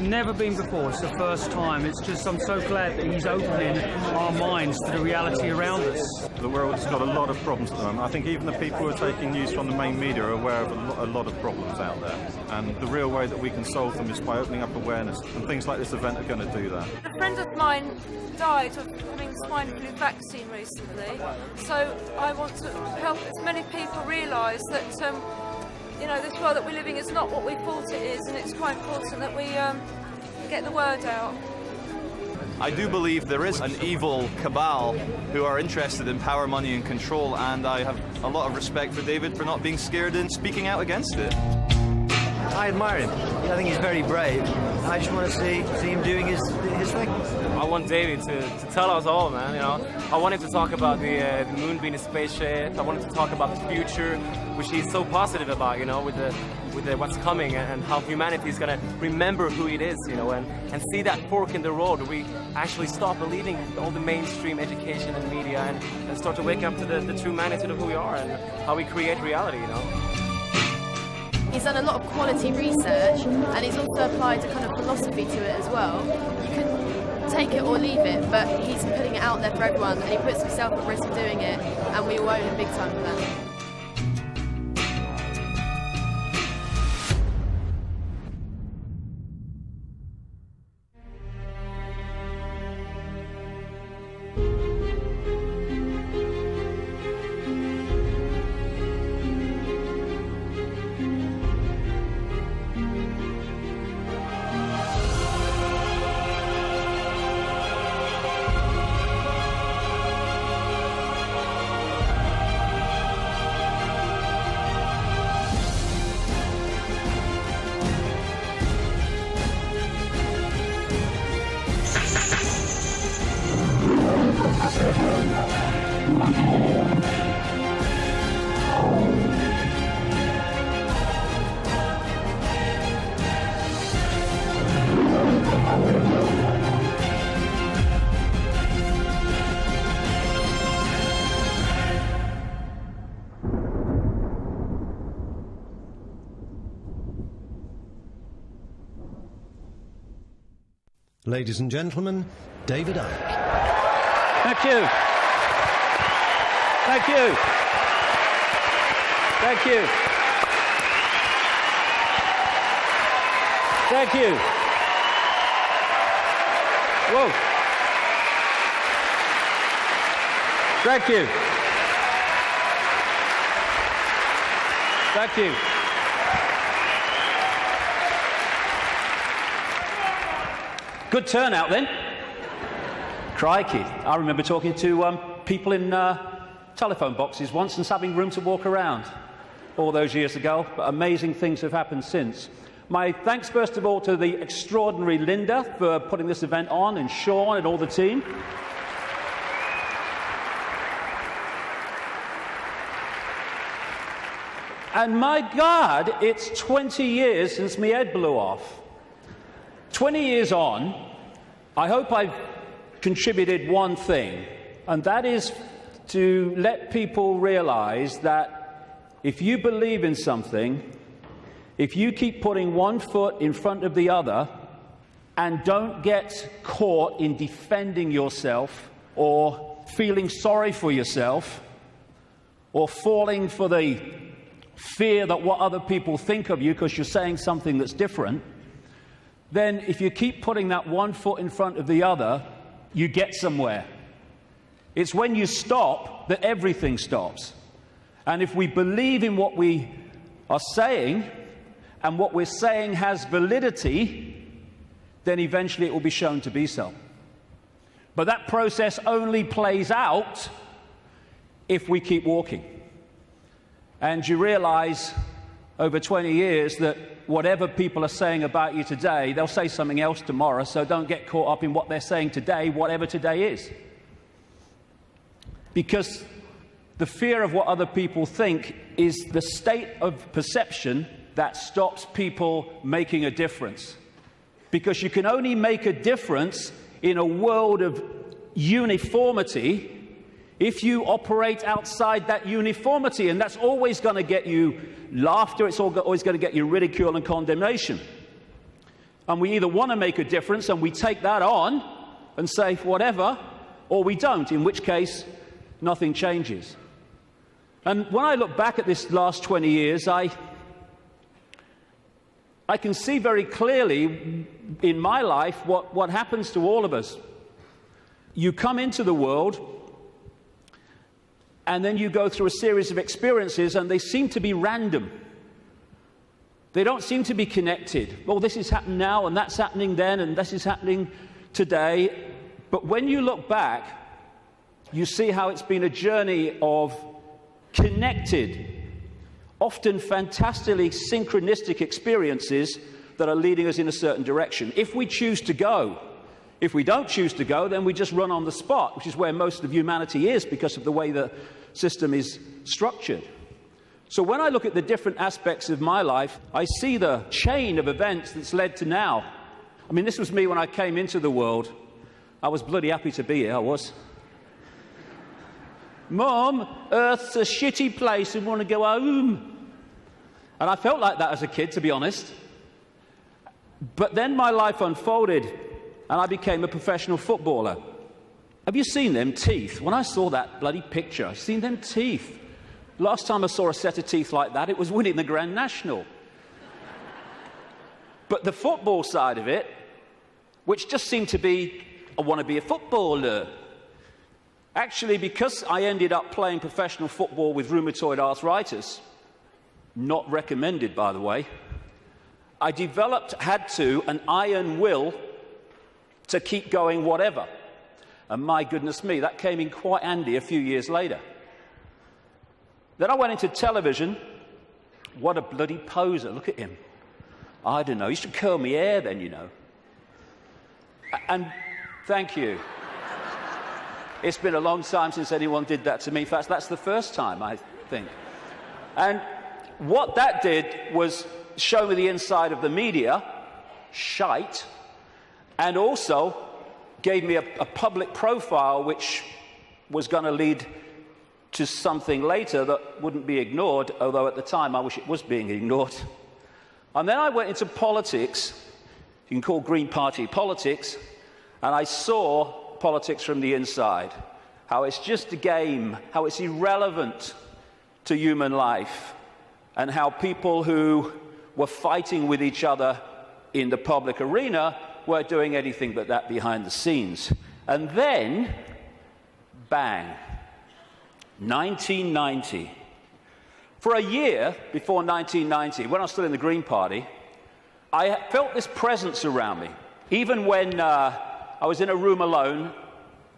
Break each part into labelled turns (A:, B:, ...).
A: never been before. It's the first time. It's just, I'm so glad that he's opening our minds to the reality around us.
B: The world's got a lot of problems at the moment. I think even the people who are taking news from the main media are aware of a lot of problems out there. And the real way that we can solve them is by opening up awareness. And things like this event are going to do that.
C: A friend of mine died of having swine flu vaccine recently. So I want to help as many people realise that you know, this world that we're living is not what we thought it is, and it's quite important that we get the word out.
D: I do believe there is an evil cabal who are interested in power, money and control, and I have a lot of respect for David for not being scared and speaking out against it.
E: I admire him. I think he's very brave. I just want to see him doing his thing.
F: I want David to tell us all, man, you know. I want him to talk about the moon being a spaceship. I want him to talk about the future, which he's so positive about, you know, with the what's coming and how humanity is going to remember who it is, you know, and see that fork in the road where we actually stop believing all the mainstream education and media and start to wake up to the true magnitude of who we are and how we create reality, you know.
G: He's done a lot of quality research, and he's also applied a kind of philosophy to it as well. You can take it or leave it, but he's putting it out there for everyone, and he puts himself at risk of doing it, and we all owe him big time for that.
H: Ladies and gentlemen, David Icke.
I: Thank you. Thank you. Thank you. Thank you. Whoa. Thank you. Thank you. Good turnout then. Crikey. I remember talking to people in telephone boxes once and having room to walk around all those years ago, but amazing things have happened since. My thanks first of all to the extraordinary Linda for putting this event on, and Sean and all the team. And my God, it's 20 years since my head blew off. 20 years on, I hope I've contributed one thing, and that is to let people realize that if you believe in something, if you keep putting one foot in front of the other and don't get caught in defending yourself or feeling sorry for yourself or falling for the fear that what other people think of you because you're saying something that's different, then if you keep putting that one foot in front of the other, you get somewhere. It's when you stop that everything stops. And if we believe in what we are saying, and what we're saying has validity, then eventually it will be shown to be so. But that process only plays out if we keep walking. And you realize over 20 years that whatever people are saying about you today, they'll say something else tomorrow, so don't get caught up in what they're saying today, whatever today is. Because the fear of what other people think is the state of perception that stops people making a difference. Because you can only make a difference in a world of uniformity if you operate outside that uniformity, and that's always going to get you laughter, it's always going to get you ridicule and condemnation. And we either want to make a difference and we take that on and say whatever, or we don't, in which case nothing changes. And when I look back at this last 20 years, I can see very clearly in my life what happens to all of us. You come into the world, and then you go through a series of experiences, and they seem to be random. They don't seem to be connected. Well, this is happening now, and that's happening then, and this is happening today. But when you look back, you see how it's been a journey of connected, often fantastically synchronistic experiences that are leading us in a certain direction. If we choose to go. If we don't choose to go, then we just run on the spot, which is where most of humanity is because of the way the system is structured. So when I look at the different aspects of my life, I see the chain of events that's led to now. I mean, this was me when I came into the world. I was bloody happy to be here, I was. Mum, Earth's a shitty place, I want to go home. And I felt like that as a kid, to be honest. But then my life unfolded, and I became a professional footballer. Have you seen them teeth? When I saw that bloody picture, I've seen them teeth. Last time I saw a set of teeth like that, it was winning the Grand National. But the football side of it, which just seemed to be, I want to be a footballer. Actually, because I ended up playing professional football with rheumatoid arthritis, not recommended, by the way, I had an iron will to keep going whatever. And my goodness me, that came in quite handy a few years later. Then I went into television. What a bloody poser, look at him. I don't know, he should curl my hair then, you know. And thank you. It's been a long time since anyone did that to me. In fact, that's the first time, I think. And what that did was show me the inside of the media, shite, and also gave me a public profile which was going to lead to something later that wouldn't be ignored, although at the time I wish it was being ignored. And then I went into politics, you can call Green Party politics, and I saw politics from the inside, how it's just a game, how it's irrelevant to human life, and how people who were fighting with each other in the public arena weren't doing anything but that behind the scenes. And then, bang, 1990. For a year before 1990, when I was still in the Green Party, I felt this presence around me. Even when I was in a room alone,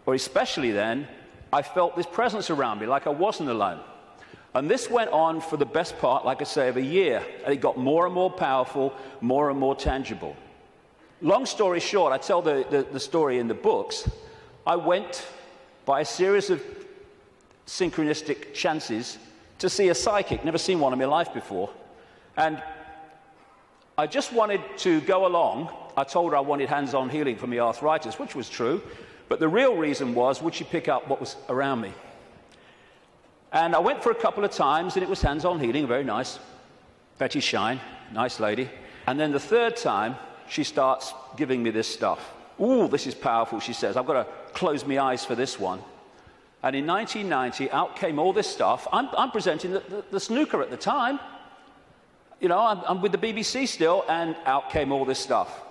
I: or especially then, I felt this presence around me, like I wasn't alone. And this went on for the best part, like I say, of a year. And it got more and more powerful, more and more tangible. Long story short, I tell the story in the books. I went by a series of synchronistic chances to see a psychic. Never seen one in my life before. And I just wanted to go along. I told her I wanted hands-on healing for my arthritis, which was true. But the real reason was, would she pick up what was around me? And I went for a couple of times, and it was hands-on healing, very nice. Betty Shine, nice lady. And then the third time, she starts giving me this stuff. Ooh, this is powerful, she says. I've got to close my eyes for this one. And in 1990, out came all this stuff. I'm presenting the snooker at the time. You know, I'm with the BBC still, and out came all this stuff.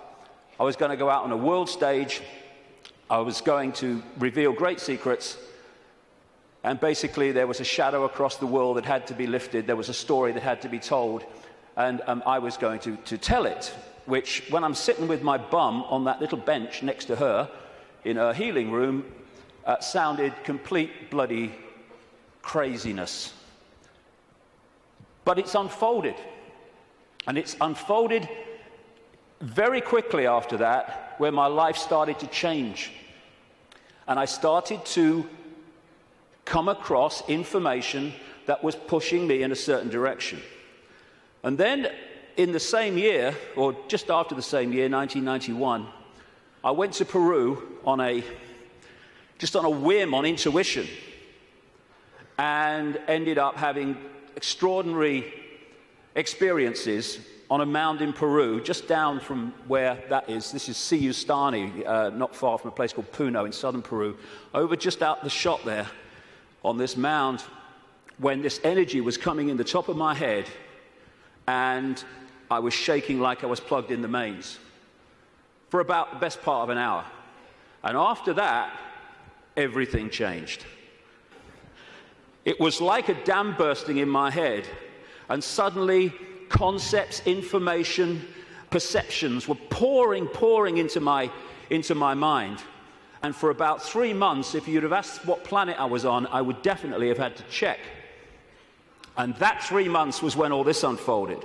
I: I was going to go out on a world stage. I was going to reveal great secrets. And basically, there was a shadow across the world that had to be lifted. There was a story that had to be told. And I was going to tell it, which, when I'm sitting with my bum on that little bench next to her in her healing room, sounded complete bloody craziness. But it's unfolded. And it's unfolded very quickly after that, where my life started to change. And I started to come across information that was pushing me in a certain direction. And then in the same year, or just after the same year, 1991, I went to Peru just on a whim, on intuition, and ended up having extraordinary experiences on a mound in Peru, just down from where that is. This is Siyustani, not far from a place called Puno in southern Peru. Over just out the shot there, on this mound, when this energy was coming in the top of my head, and I was shaking like I was plugged in the mains for about the best part of an hour. And after that, everything changed. It was like a dam bursting in my head, and suddenly concepts, information, perceptions were pouring into my mind. And for about 3 months, if you'd have asked what planet I was on, I would definitely have had to check. And that 3 months was when all this unfolded,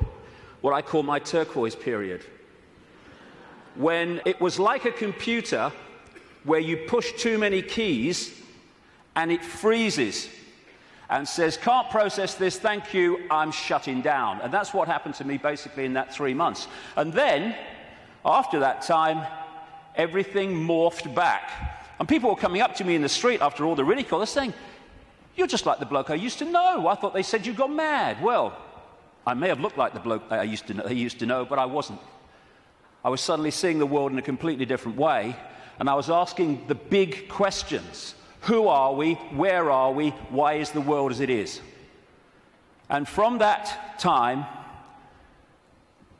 I: what I call my turquoise period. When it was like a computer where you push too many keys and it freezes and says, can't process this, thank you, I'm shutting down. And that's what happened to me basically in that 3 months. And then, after that time, everything morphed back. And people were coming up to me in the street after all the ridicule, they're saying, you're just like the bloke I used to know. I thought they said you got mad. Well, I may have looked like the bloke I used to know, but I wasn't. I was suddenly seeing the world in a completely different way, and I was asking the big questions. Who are we? Where are we? Why is the world as it is? And from that time,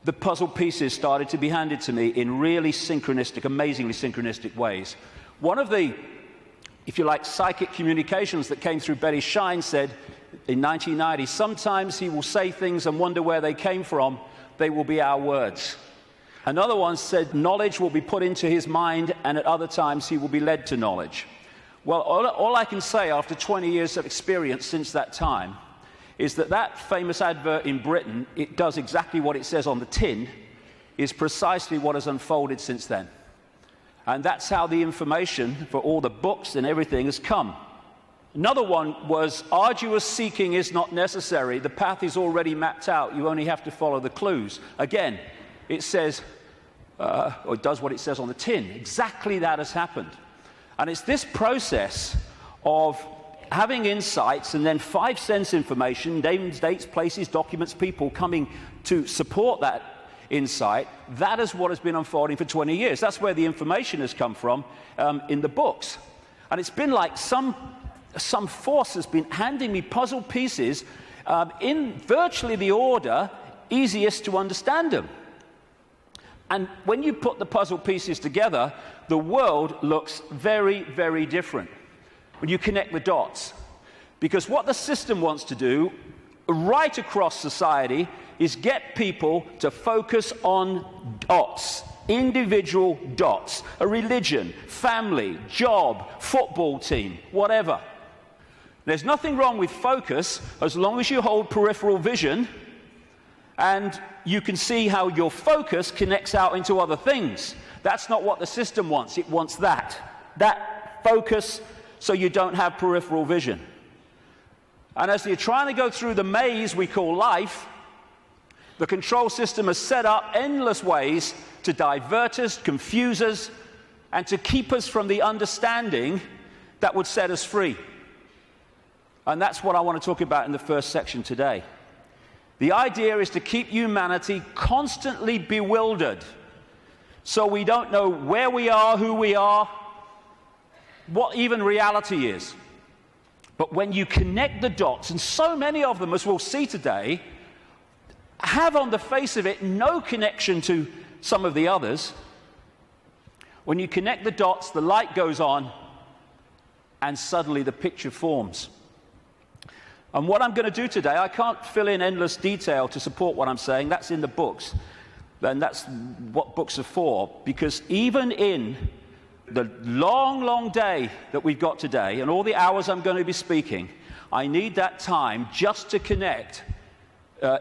I: the puzzle pieces started to be handed to me in really synchronistic, amazingly synchronistic ways. One of the, if you like, psychic communications that came through Betty Shine said in 1990, sometimes he will say things and wonder where they came from. They will be our words. Another one said knowledge will be put into his mind, and at other times he will be led to knowledge. Well, all I can say after 20 years of experience since that time is that that famous advert in Britain, it does exactly what it says on the tin, is precisely what has unfolded since then. And that's how the information for all the books and everything has come. Another one was, arduous seeking is not necessary. The path is already mapped out. You only have to follow the clues. Again, it says, or it does what it says on the tin. Exactly that has happened. And it's this process of having insights and then 5 sense information, names, dates, places, documents, people coming to support that insight. That is what has been unfolding for 20 years. That's where the information has come from in the books. And it's been like some force has been handing me puzzle pieces in virtually the order easiest to understand them. And when you put the puzzle pieces together, the world looks very, very different when you connect the dots. Because what the system wants to do right across society is get people to focus on dots, individual dots, a religion, family, job, football team, whatever. There's nothing wrong with focus as long as you hold peripheral vision and you can see how your focus connects out into other things. That's not what the system wants. It wants that focus so you don't have peripheral vision. And as you're trying to go through the maze we call life, the control system has set up endless ways to divert us, confuse us, and to keep us from the understanding that would set us free. And that's what I want to talk about in the first section today. The idea is to keep humanity constantly bewildered, so we don't know where we are, who we are, what even reality is. But when you connect the dots, and so many of them, as we'll see today, have on the face of it no connection to some of the others, when you connect the dots, the light goes on, and suddenly the picture forms. And what I'm going to do today, I can't fill in endless detail to support what I'm saying. That's in the books. And that's what books are for. Because even in the long, long day that we've got today, and all the hours I'm going to be speaking, I need that time just to connect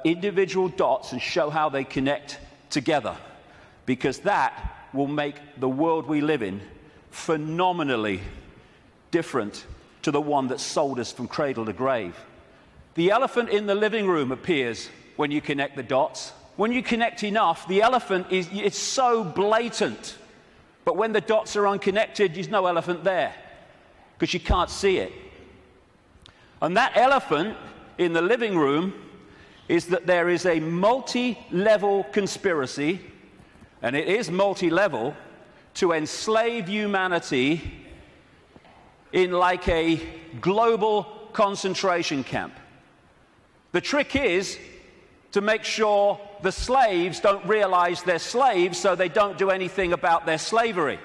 I: individual dots and show how they connect together. Because that will make the world we live in phenomenally different to the one that sold us from cradle to grave. The elephant in the living room appears when you connect the dots. When you connect enough, the elephant it's so blatant. But when the dots are unconnected, there's no elephant there because you can't see it. And that elephant in the living room is that there is a multi-level conspiracy, and it is multi-level, to enslave humanity in like a global concentration camp. The trick is to make sure the slaves don't realize they're slaves, so they don't do anything about their slavery.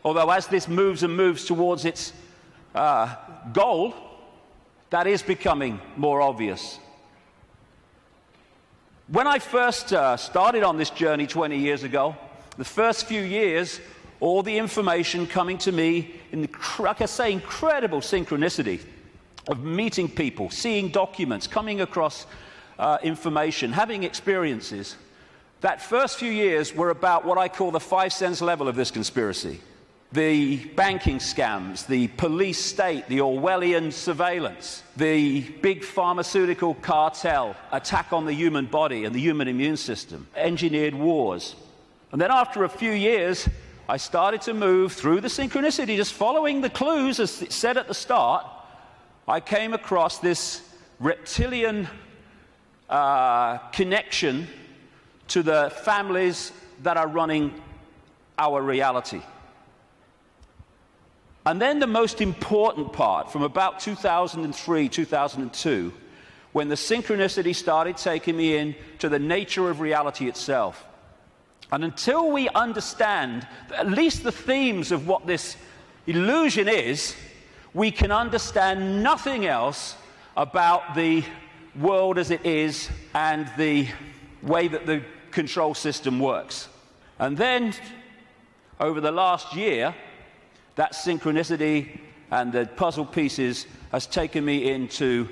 I: Although as this moves and moves towards its goal, that is becoming more obvious. When I first started on this journey 20 years ago, the first few years, all the information coming to me in the, like I say, incredible synchronicity of meeting people, seeing documents, coming across information, having experiences, that first few years were about what I call the 5 sense level of this conspiracy. The banking scams, the police state, the Orwellian surveillance, the big pharmaceutical cartel, attack on the human body and the human immune system, engineered wars. And then after a few years, I started to move through the synchronicity, just following the clues as it said at the start. I came across this reptilian connection to the families that are running our reality. And then the most important part, from about 2003, 2002, when the synchronicity started taking me in to the nature of reality itself. And until we understand at least the themes of what this illusion is, we can understand nothing else about the world as it is and the way that the control system works. And then, over the last year, that synchronicity and the puzzle pieces has taken me into,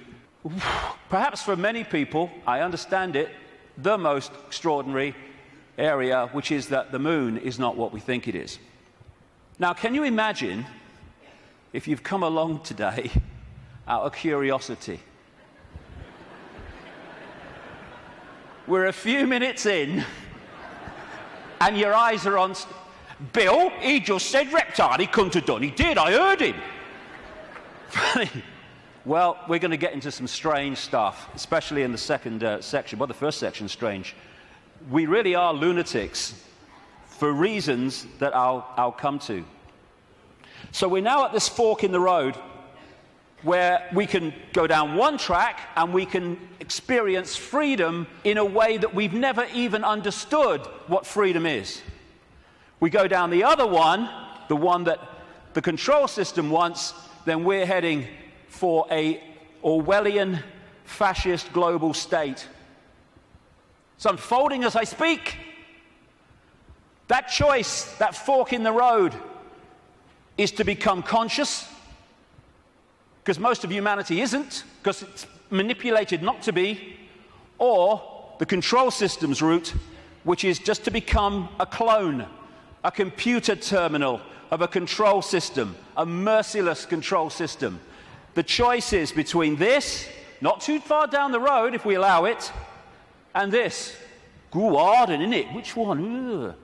I: perhaps for many people, I understand it, the most extraordinary area, which is that the moon is not what we think it is. Now, can you imagine if you've come along today out of curiosity? We're a few minutes in, and your eyes are on Bill. He just said reptile. He couldn't have done. He did. I heard him. Well, we're going to get into some strange stuff, especially in the second section. Well, the first section's strange. We really are lunatics for reasons that I'll come to. So we're now at this fork in the road where we can go down one track and we can experience freedom in a way that we've never even understood what freedom is. We go down the other one, the one that the control system wants, then we're heading for a Orwellian fascist global state. It's unfolding as I speak. That choice, that fork in the road, is to become conscious, because most of humanity isn't, because it's manipulated not to be, or the control system's route, which is just to become a clone, a computer terminal of a control system, a merciless control system. The choice is between this, not too far down the road if we allow it, and this. Go hard, isn't it? Which one? Ugh.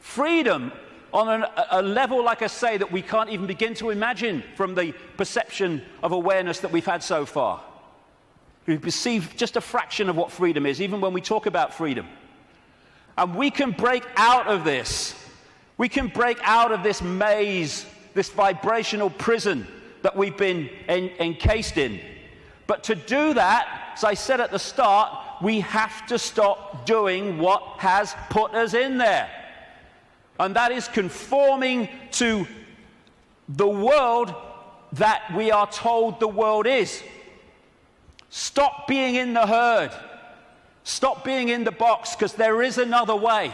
I: Freedom on a level, like I say, that we can't even begin to imagine from the perception of awareness that we've had so far. We perceive just a fraction of what freedom is, even when we talk about freedom. And we can break out of this. We can break out of this maze, this vibrational prison that we've been encased in. But to do that, as I said at the start, we have to stop doing what has put us in there. And that is conforming to the world that we are told the world is. Stop being in the herd. Stop being in the box, because there is another way.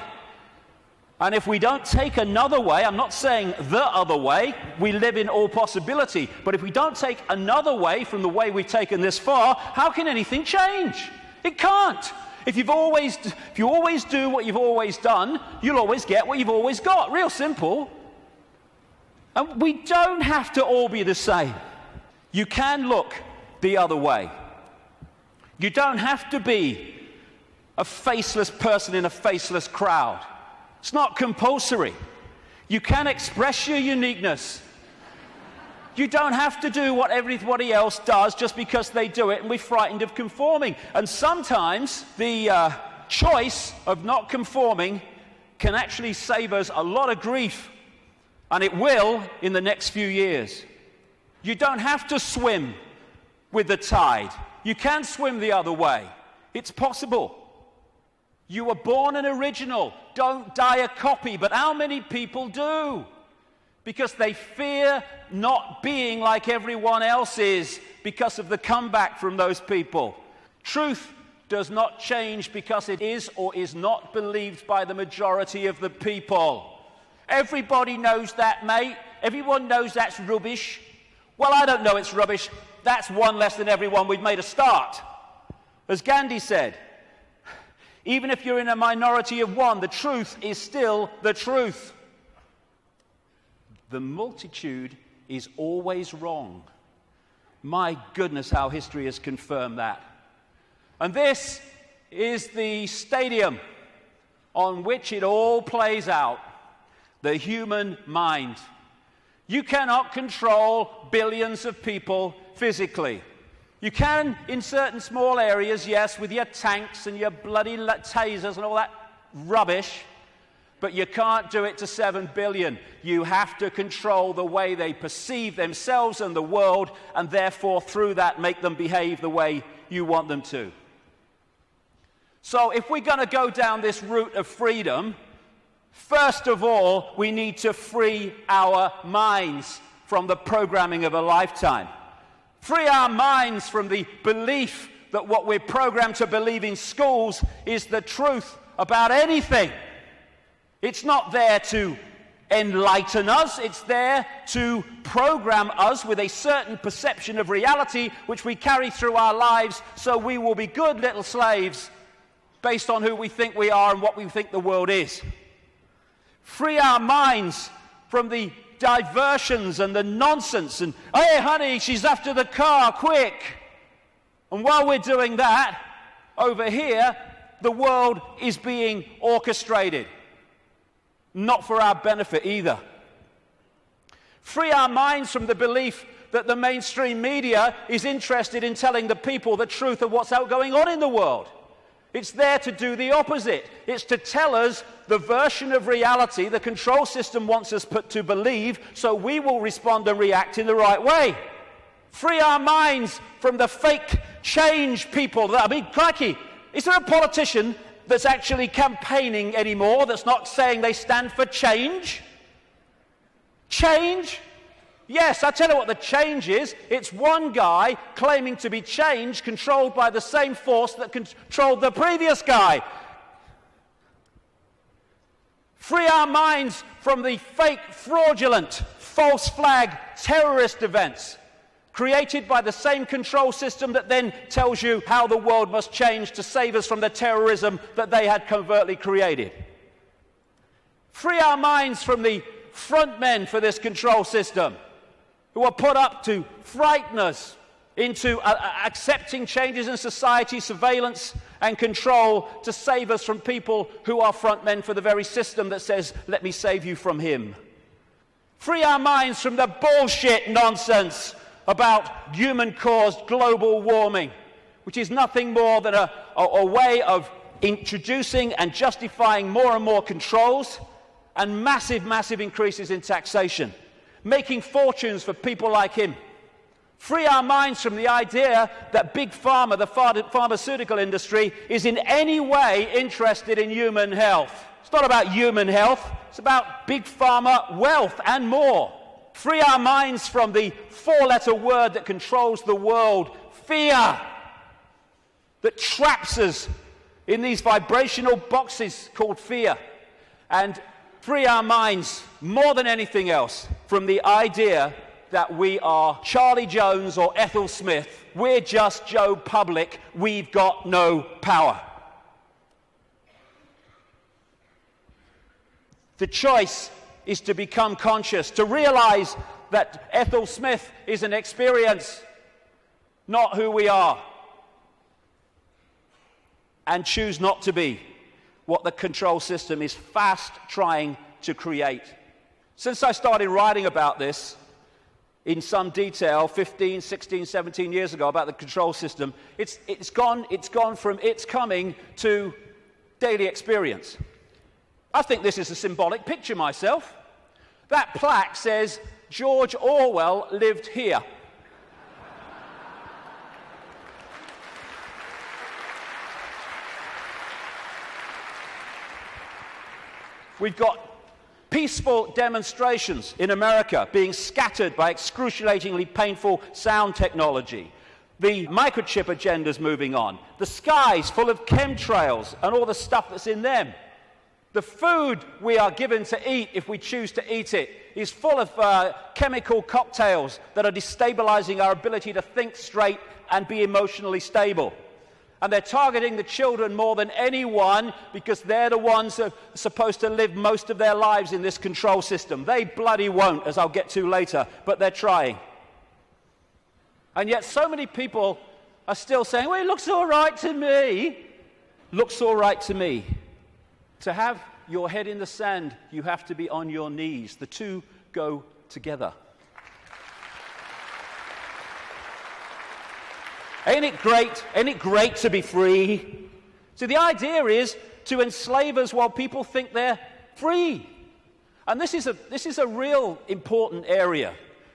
I: And if we don't take another way, I'm not saying the other way, we live in all possibility, but if we don't take another way from the way we've taken this far, how can anything change? It can't. If you always do what you've always done, you'll always get what you've always got. Real simple. And we don't have to all be the same. You can look the other way. You don't have to be a faceless person in a faceless crowd. It's not compulsory. You can express your uniqueness. You don't have to do what everybody else does just because they do it and we're frightened of conforming. And sometimes the choice of not conforming can actually save us a lot of grief. And it will in the next few years. You don't have to swim with the tide. You can swim the other way. It's possible. You were born an original. Don't die a copy. But how many people do? Because they fear not being like everyone else is because of the comeback from those people. Truth does not change because it is or is not believed by the majority of the people. Everybody knows that, mate. Everyone knows that's rubbish. Well, I don't know it's rubbish. That's one less than everyone. We've made a start. As Gandhi said, even if you're in a minority of one, the truth is still the truth. The multitude is always wrong. My goodness, how history has confirmed that. And this is the stadium on which it all plays out, the human mind. You cannot control billions of people physically. You can in certain small areas, yes, with your tanks and your bloody tasers and all that rubbish, but you can't do it to 7 billion. You have to control the way they perceive themselves and the world, and therefore through that make them behave the way you want them to. So if we're going to go down this route of freedom, first of all, we need to free our minds from the programming of a lifetime. Free our minds from the belief that what we're programmed to believe in schools is the truth about anything. It's not there to enlighten us. It's there to program us with a certain perception of reality which we carry through our lives, so we will be good little slaves based on who we think we are and what we think the world is. Free our minds from the diversions and the nonsense and, hey, honey, she's after the car, quick. And while we're doing that, over here, the world is being orchestrated. Not for our benefit either. Free our minds from the belief that the mainstream media is interested in telling the people the truth of what's going on in the world. It's there to do the opposite. It's to tell us the version of reality the control system wants us to believe, so we will respond and react in the right way. Free our minds from the fake change people. I mean, crikey, is there a politician that's actually campaigning anymore that's not saying they stand for change? Change? Yes, I tell you what the change is. It's one guy claiming to be change, controlled by the same force that controlled the previous guy. Free our minds from the fake, fraudulent, false flag terrorist events created by the same control system that then tells you how the world must change to save us from the terrorism that they had covertly created. Free our minds from the front men for this control system, who are put up to frighten us into accepting changes in society, surveillance and control to save us from people who are front men for the very system that says, let me save you from him. Free our minds from the bullshit nonsense about human-caused global warming, which is nothing more than a way of introducing and justifying more and more controls and massive, massive increases in taxation, making fortunes for people like him. Free our minds from the idea that Big Pharma, the pharmaceutical industry, is in any way interested in human health. It's not about human health, it's about Big Pharma wealth and more. Free our minds from the four-letter word that controls the world, fear, that traps us in these vibrational boxes called fear. And free our minds, more than anything else, from the idea that we are Charlie Jones or Ethel Smith. We're just Joe Public. We've got no power. The choice is to become conscious, to realize that Ethel Smith is an experience, not who we are, and choose not to be what the control system is fast trying to create. Since I started writing about this, in some detail 15, 16, 17 years ago about the control system. It's gone from its coming to daily experience. I think this is a symbolic picture myself. That plaque says, George Orwell lived here. We've got peaceful demonstrations in America being scattered by excruciatingly painful sound technology. The microchip agenda's moving on. The sky's full of chemtrails and all the stuff that's in them. The food we are given to eat, if we choose to eat it, is full of chemical cocktails that are destabilizing our ability to think straight and be emotionally stable. And they're targeting the children more than anyone because they're the ones that are supposed to live most of their lives in this control system. They bloody won't, as I'll get to later, but they're trying. And yet so many people are still saying, well, it looks all right to me. Looks all right to me. To have your head in the sand, you have to be on your knees. The two go together. Ain't it great? Ain't it great to be free? So the idea is to enslave us while people think they're free. And this is a real important area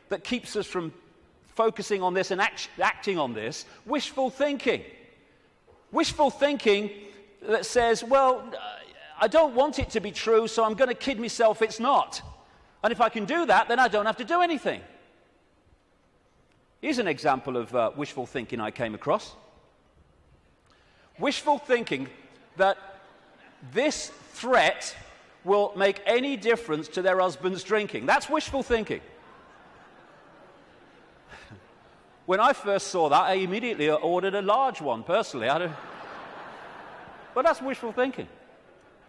I: that keeps us from focusing on this and acting on this. Wishful thinking. Wishful thinking that says, well, I don't want it to be true, so I'm going to kid myself it's not. And if I can do that, then I don't have to do anything. Here's an example of wishful thinking I came across. Wishful thinking that this threat will make any difference to their husband's drinking. That's wishful thinking. When I first saw that, I immediately ordered a large one, personally. But that's wishful thinking.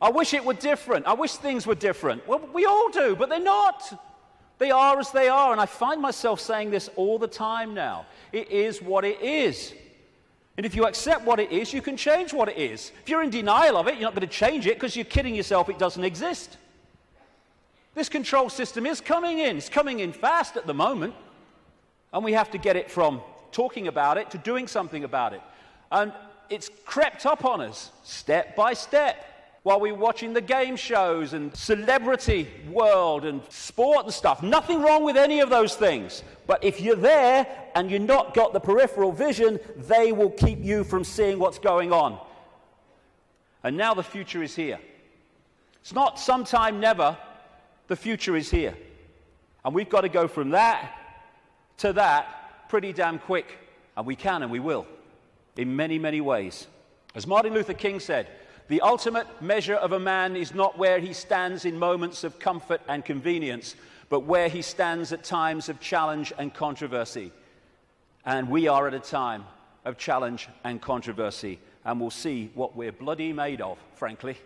I: I wish it were different. I wish things were different. Well, we all do, but they're not. They are as they are, and I find myself saying this all the time now. It is what it is. And if you accept what it is, you can change what it is. If you're in denial of it, you're not going to change it because you're kidding yourself it doesn't exist. This control system is coming in. It's coming in fast at the moment, and we have to get it from talking about it to doing something about it. And it's crept up on us step by step. While we're watching the game shows and celebrity world and sport and stuff. Nothing wrong with any of those things. But if you're there and you've not got the peripheral vision, they will keep you from seeing what's going on. And now the future is here. It's not sometime never. The future is here. And we've got to go from that to that pretty damn quick. And we can and we will. In many, many ways. As Martin Luther King said, the ultimate measure of a man is not where he stands in moments of comfort and convenience, but where he stands at times of challenge and controversy. And we are at a time of challenge and controversy, and we'll see what we're bloody made of, frankly.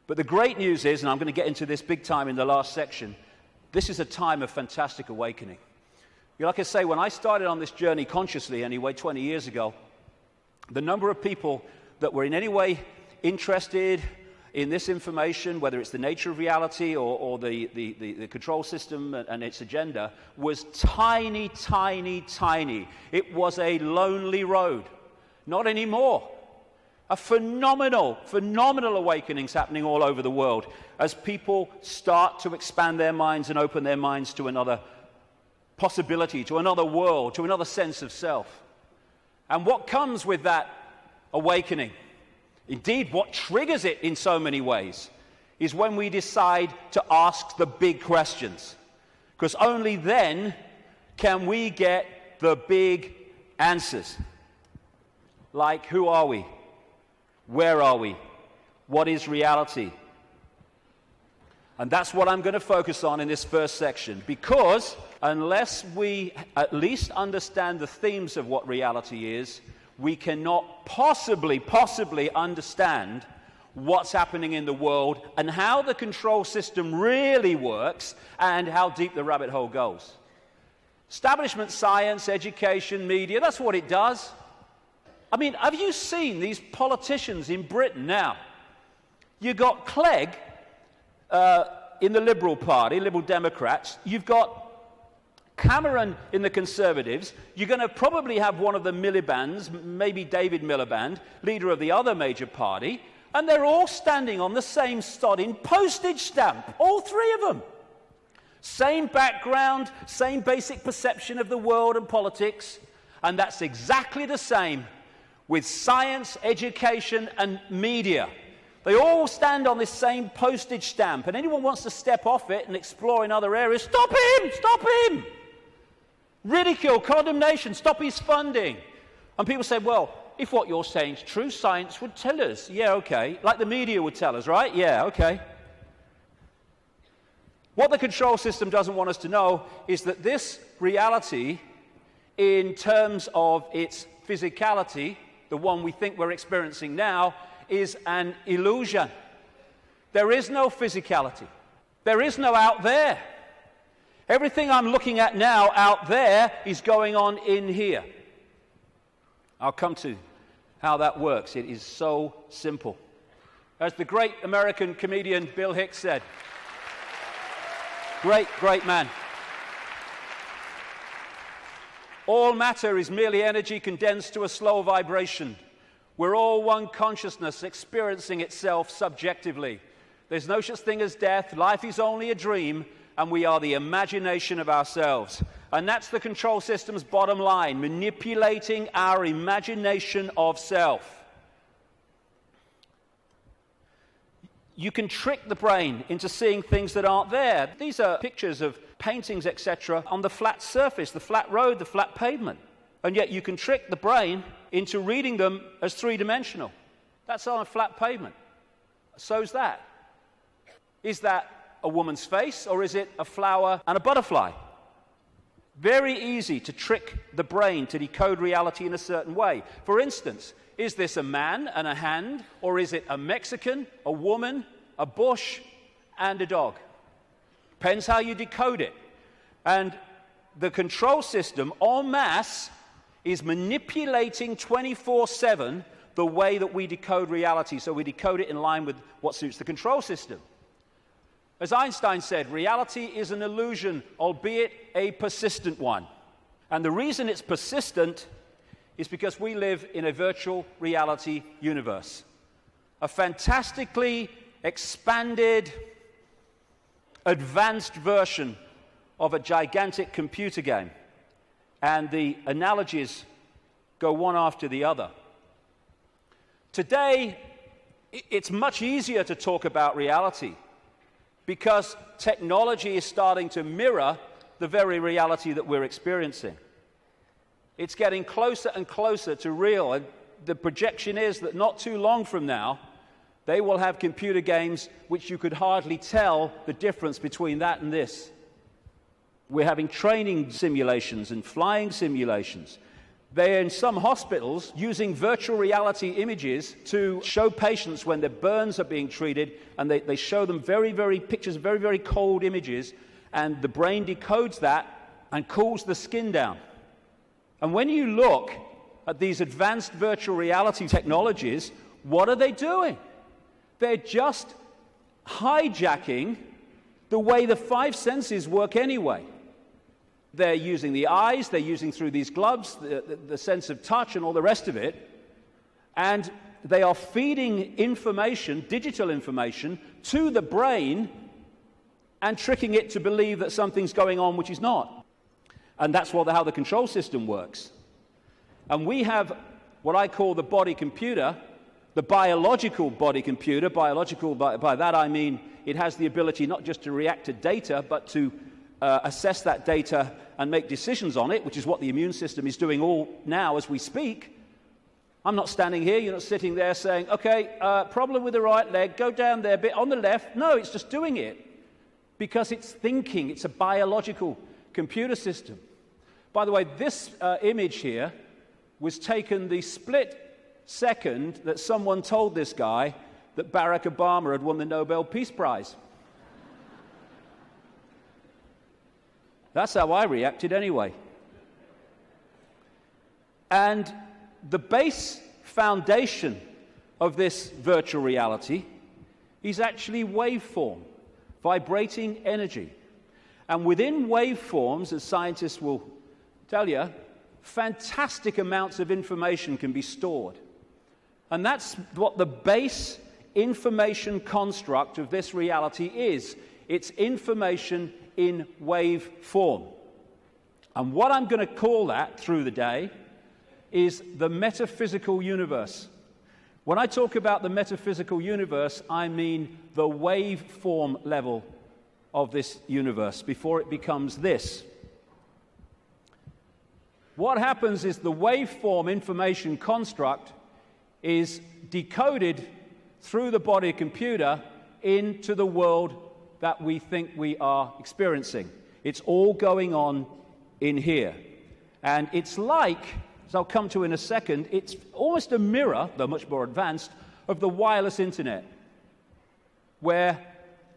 I: But the great news is, and I'm going to get into this big time in the last section, this is a time of fantastic awakening. Like I say, when I started on this journey consciously, anyway, 20 years ago, the number of people that were in any way interested in this information, whether it's the nature of reality or the control system and its agenda, was tiny, tiny, tiny. It was a lonely road. Not anymore. A phenomenal awakenings happening all over the world as people start to expand their minds and open their minds to another possibility, to another world, to another sense of self. And what comes with that awakening, indeed what triggers it in so many ways, is when we decide to ask the big questions. Because only then can we get the big answers. Like, who are we? Where are we? What is reality? And that's what I'm going to focus on in this first section, because unless we at least understand the themes of what reality is, we cannot possibly understand what's happening in the world and how the control system really works and how deep the rabbit hole goes. Establishment science, education, media, that's what it does. I mean, have you seen these politicians in Britain now? You've got Clegg in the Liberal Party, Liberal Democrats. You've got Cameron in the Conservatives, you're going to probably have one of the Miliband's, maybe David Miliband, leader of the other major party, and they're all standing on the same stodding postage stamp, all three of them. Same background, same basic perception of the world and politics, and that's exactly the same with science, education, and media. They all stand on this same postage stamp, and anyone wants to step off it and explore in other areas, stop him! Stop him! Ridicule, condemnation, stop his funding. And people say, well, if what you're saying is true, science would tell us. Yeah, okay. Like the media would tell us, right? Yeah, okay. What the control system doesn't want us to know is that this reality, in terms of its physicality, the one we think we're experiencing now, is an illusion. There is no physicality. There is no out there. Everything I'm looking at now out there is going on in here. I'll come to how that works. It is so simple. As the great American comedian Bill Hicks said, great man. All matter is merely energy condensed to a slow vibration. We're all one consciousness experiencing itself subjectively. There's no such thing as death. Life is only a dream, and we are the imagination of ourselves. And that's the control system's bottom line, manipulating our imagination of self. You can trick the brain into seeing things that aren't there. These are pictures of paintings, etc., on the flat surface, the flat road, the flat pavement. And yet you can trick the brain into reading them as three-dimensional. That's on a flat pavement. So's that. Is that a woman's face, or is it a flower and a butterfly? Very easy to trick the brain to decode reality in a certain way. For instance, is this a man and a hand, or is it a Mexican, a woman, a bush, and a dog? Depends how you decode it. And the control system, en masse, is manipulating 24/7 the way that we decode reality. So we decode it in line with what suits the control system. As Einstein said, reality is an illusion, albeit a persistent one. And the reason it's persistent is because we live in a virtual reality universe. A fantastically expanded, advanced version of a gigantic computer game. And the analogies go one after the other. Today, it's much easier to talk about reality because technology is starting to mirror the very reality that we're experiencing. It's getting closer and closer to real, and the projection is that not too long from now, they will have computer games which you could hardly tell the difference between that and this. We're having training simulations and flying simulations. They're in some hospitals using virtual reality images to show patients when their burns are being treated, and they show them pictures, very cold images, and the brain decodes that and cools the skin down. And when you look at these advanced virtual reality technologies, what are they doing? They're just hijacking the way the five senses work anyway. They're using the eyes, they're using through these gloves, the sense of touch and all the rest of it, and they are feeding information, digital information, to the brain and tricking it to believe that something's going on which is not. And that's how the control system works. And we have what I call the body computer, the biological body computer. Biological, by that I mean it has the ability not just to react to data, but to assess that data and make decisions on it, which is what the immune system is doing all now as we speak. I'm not standing here, you're not sitting there saying, okay, problem with the right leg, go down there a bit on the left. No, it's just doing it because it's thinking. It's a biological computer system. By the way, this image here was taken the split second that someone told this guy that Barack Obama had won the Nobel Peace Prize. That's how I reacted anyway. And the base foundation of this virtual reality is actually waveform, vibrating energy. And within waveforms, as scientists will tell you, fantastic amounts of information can be stored. And that's what the base information construct of this reality is. It's information in wave form. And what I'm going to call that through the day is the metaphysical universe. When I talk about the metaphysical universe, I mean the waveform level of this universe before it becomes this. What happens is the waveform information construct is decoded through the body computer into the world that we think we are experiencing. It's all going on in here. And it's like, as I'll come to in a second, it's almost a mirror, though much more advanced, of the wireless internet, where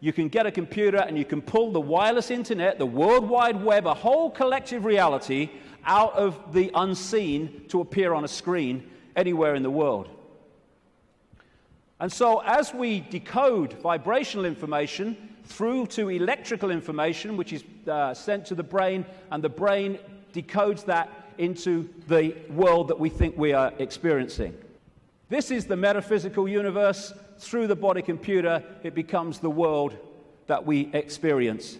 I: you can get a computer and you can pull the wireless internet, the World Wide Web, a whole collective reality out of the unseen to appear on a screen anywhere in the world. And so as we decode vibrational information through to electrical information, which is sent to the brain, and the brain decodes that into the world that we think we are experiencing. This is the metaphysical universe. Through the body computer, it becomes the world that we experience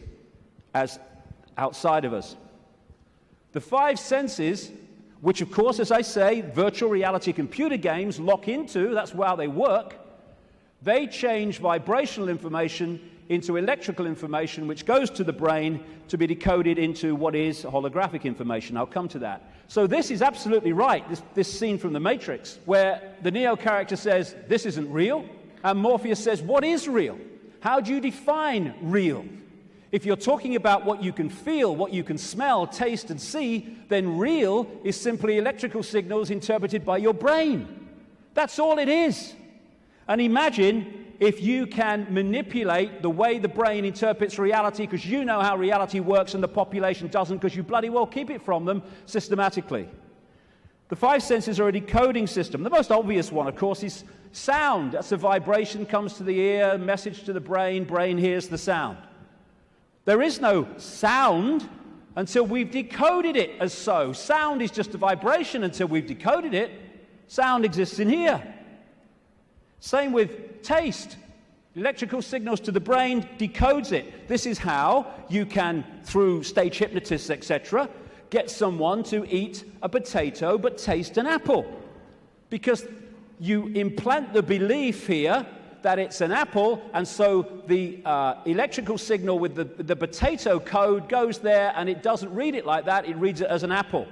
I: as outside of us. The five senses, which of course, as I say, virtual reality computer games lock into, that's how they work, they change vibrational information into electrical information, which goes to the brain to be decoded into what is holographic information. I'll come to that. So this is absolutely right, this scene from The Matrix, where the Neo character says, this isn't real, and Morpheus says, what is real? How do you define real? If you're talking about what you can feel, what you can smell, taste, and see, then real is simply electrical signals interpreted by your brain. That's all it is. And imagine if you can manipulate the way the brain interprets reality, because you know how reality works and the population doesn't, because you bloody well keep it from them systematically. The five senses are a decoding system. The most obvious one, of course, is sound. That's a vibration, comes to the ear, message to the brain, brain hears the sound. There is no sound until we've decoded it as so. Sound is just a vibration until we've decoded it. Sound exists in here. Same with taste. Electrical signals to the brain decodes it. This is how you can, through stage hypnotists, etc., get someone to eat a potato but taste an apple. Because you implant the belief here that it's an apple, and so the electrical signal with the potato code goes there, and it doesn't read it like that, it reads it as an apple.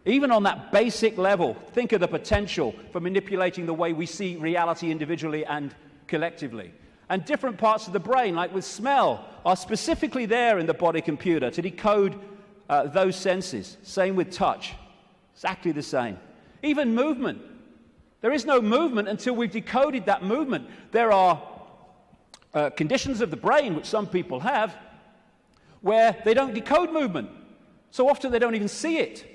I: Even on that basic level, think of the potential for manipulating the way we see reality individually and collectively. And different parts of the brain, like with smell, are specifically there in the body computer to decode those senses. Same with touch. Exactly the same. Even movement. There is no movement until we've decoded that movement. There are conditions of the brain, which some people have, where they don't decode movement. So often they don't even see it.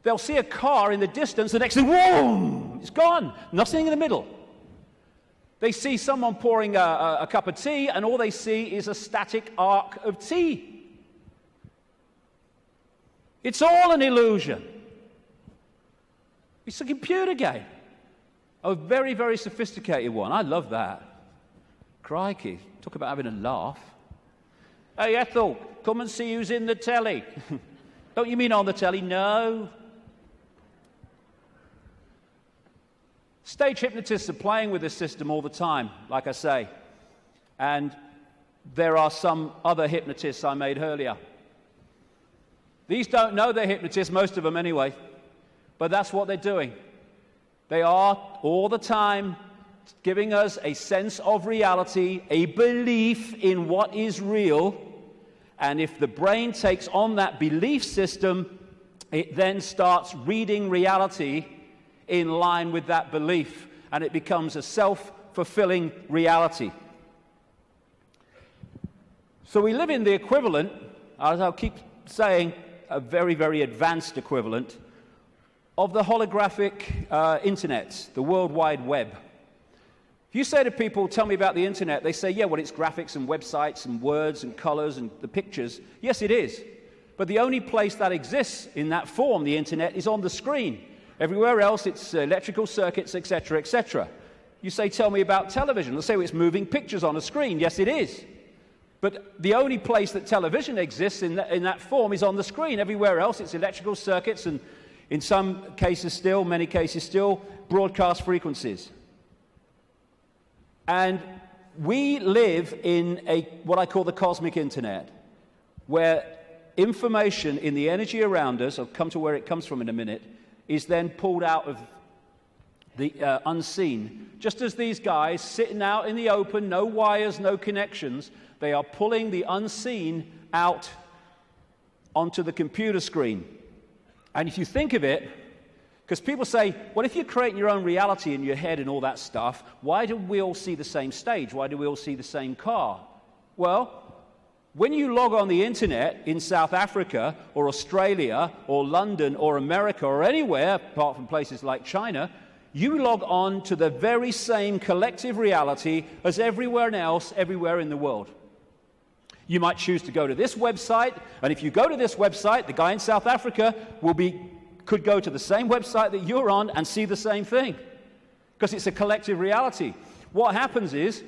I: They'll see a car in the distance, the next thing, whoa, it's gone. Nothing in the middle. They see someone pouring a cup of tea, and all they see is a static arc of tea. It's all an illusion. It's a computer game. A very, very sophisticated one. I love that. Crikey, talk about having a laugh. Hey, Ethel, come and see who's in the telly. Don't you mean on the telly? No. Stage hypnotists are playing with this system all the time, like I say. And there are some other hypnotists I made earlier. These don't know they're hypnotists, most of them anyway. But that's what they're doing. They are all the time giving us a sense of reality, a belief in what is real. And if the brain takes on that belief system, it then starts reading reality in line with that belief, and it becomes a self-fulfilling reality. So we live in the equivalent, as I'll keep saying, a very, very advanced equivalent of the holographic internet, the World Wide Web. If you say to people, tell me about the internet, they say, yeah, well, it's graphics and websites and words and colors and the pictures. Yes, it is. But the only place that exists in that form, the internet, is on the screen. Everywhere else, it's electrical circuits, etc., etc. You say, tell me about television. They'll say, well, it's moving pictures on a screen. Yes, it is. But the only place that television exists in that form is on the screen. Everywhere else, it's electrical circuits and, in some cases still, many cases still, broadcast frequencies. And we live in what I call the cosmic internet, where information in the energy around us, I'll come to where it comes from in a minute, is then pulled out of the unseen. Just as these guys sitting out in the open, no wires, no connections, they are pulling the unseen out onto the computer screen. And if you think of it, because people say, well, if you're creating your own reality in your head and all that stuff, why do we all see the same stage? Why do we all see the same car? Well, when you log on the internet in South Africa or Australia or London or America or anywhere, apart from places like China, you log on to the very same collective reality as everywhere else, everywhere in the world. You might choose to go to this website, and if you go to this website, the guy in South Africa could go to the same website that you're on and see the same thing, because it's a collective reality. What happens is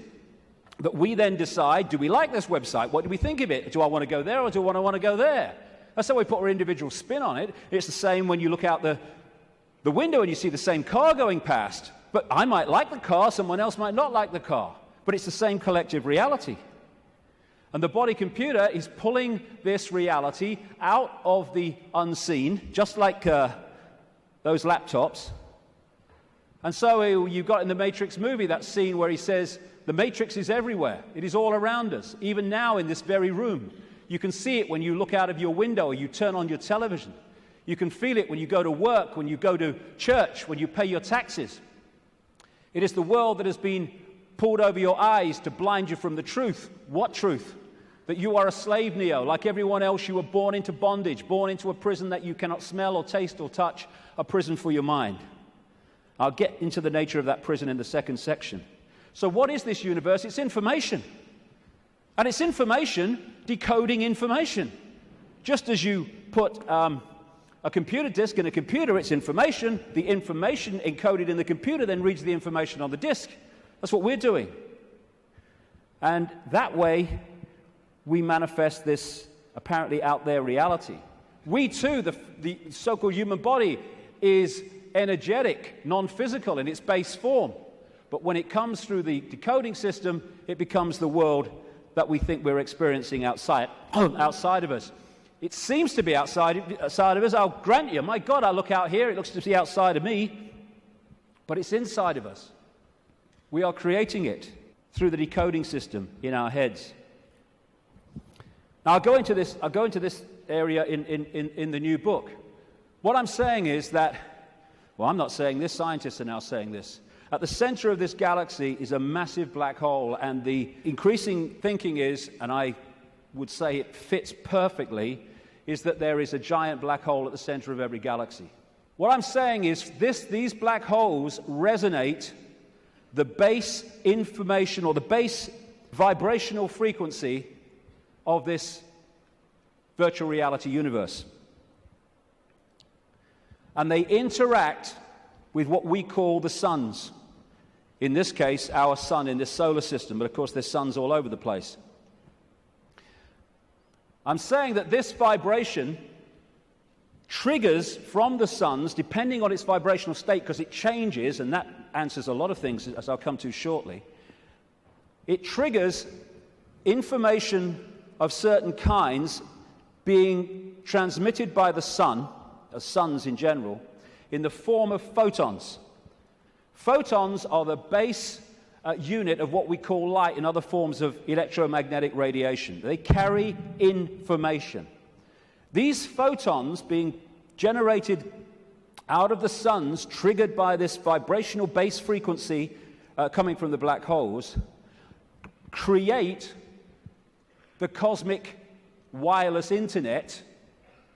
I: that we then decide, do we like this website? What do we think of it? Do I want to go there or do I want to go there? That's how we put our individual spin on it. It's the same when you look out the window and you see the same car going past. But I might like the car, someone else might not like the car. But it's the same collective reality. And the body computer is pulling this reality out of the unseen, just like those laptops. And so you've got in the Matrix movie that scene where he says, the Matrix is everywhere. It is all around us, even now in this very room. You can see it when you look out of your window or you turn on your television. You can feel it when you go to work, when you go to church, when you pay your taxes. It is the world that has been pulled over your eyes to blind you from the truth. What truth? That you are a slave, Neo. Like everyone else, you were born into bondage, born into a prison that you cannot smell or taste or touch, a prison for your mind. I'll get into the nature of that prison in the second section. So what is this universe? It's information. And it's information decoding information. Just as you put a computer disk in a computer, it's information. The information encoded in the computer then reads the information on the disk. That's what we're doing. And that way, we manifest this apparently out there reality. We too, the so-called human body, is energetic, non-physical in its base form. But when it comes through the decoding system, it becomes the world that we think we're experiencing outside of us. It seems to be outside of us. I'll grant you, my God, I look out here, it looks to be outside of me. But it's inside of us. We are creating it through the decoding system in our heads. Now, I'll go into this area in the new book. What I'm saying is that, well, I'm not saying this, scientists are now saying this. At the center of this galaxy is a massive black hole, and the increasing thinking is, and I would say it fits perfectly, is that there is a giant black hole at the center of every galaxy. What I'm saying is these black holes resonate the base information or the base vibrational frequency of this virtual reality universe. And they interact with what we call the suns. In this case, our sun in this solar system, but of course there's suns all over the place. I'm saying that this vibration triggers from the suns, depending on its vibrational state, because it changes, and that answers a lot of things, as I'll come to shortly. It triggers information of certain kinds being transmitted by the sun, suns in general, in the form of photons. Photons are the base unit of what we call light and other forms of electromagnetic radiation. They carry information. These photons being generated out of the suns, triggered by this vibrational base frequency coming from the black holes, create the cosmic wireless internet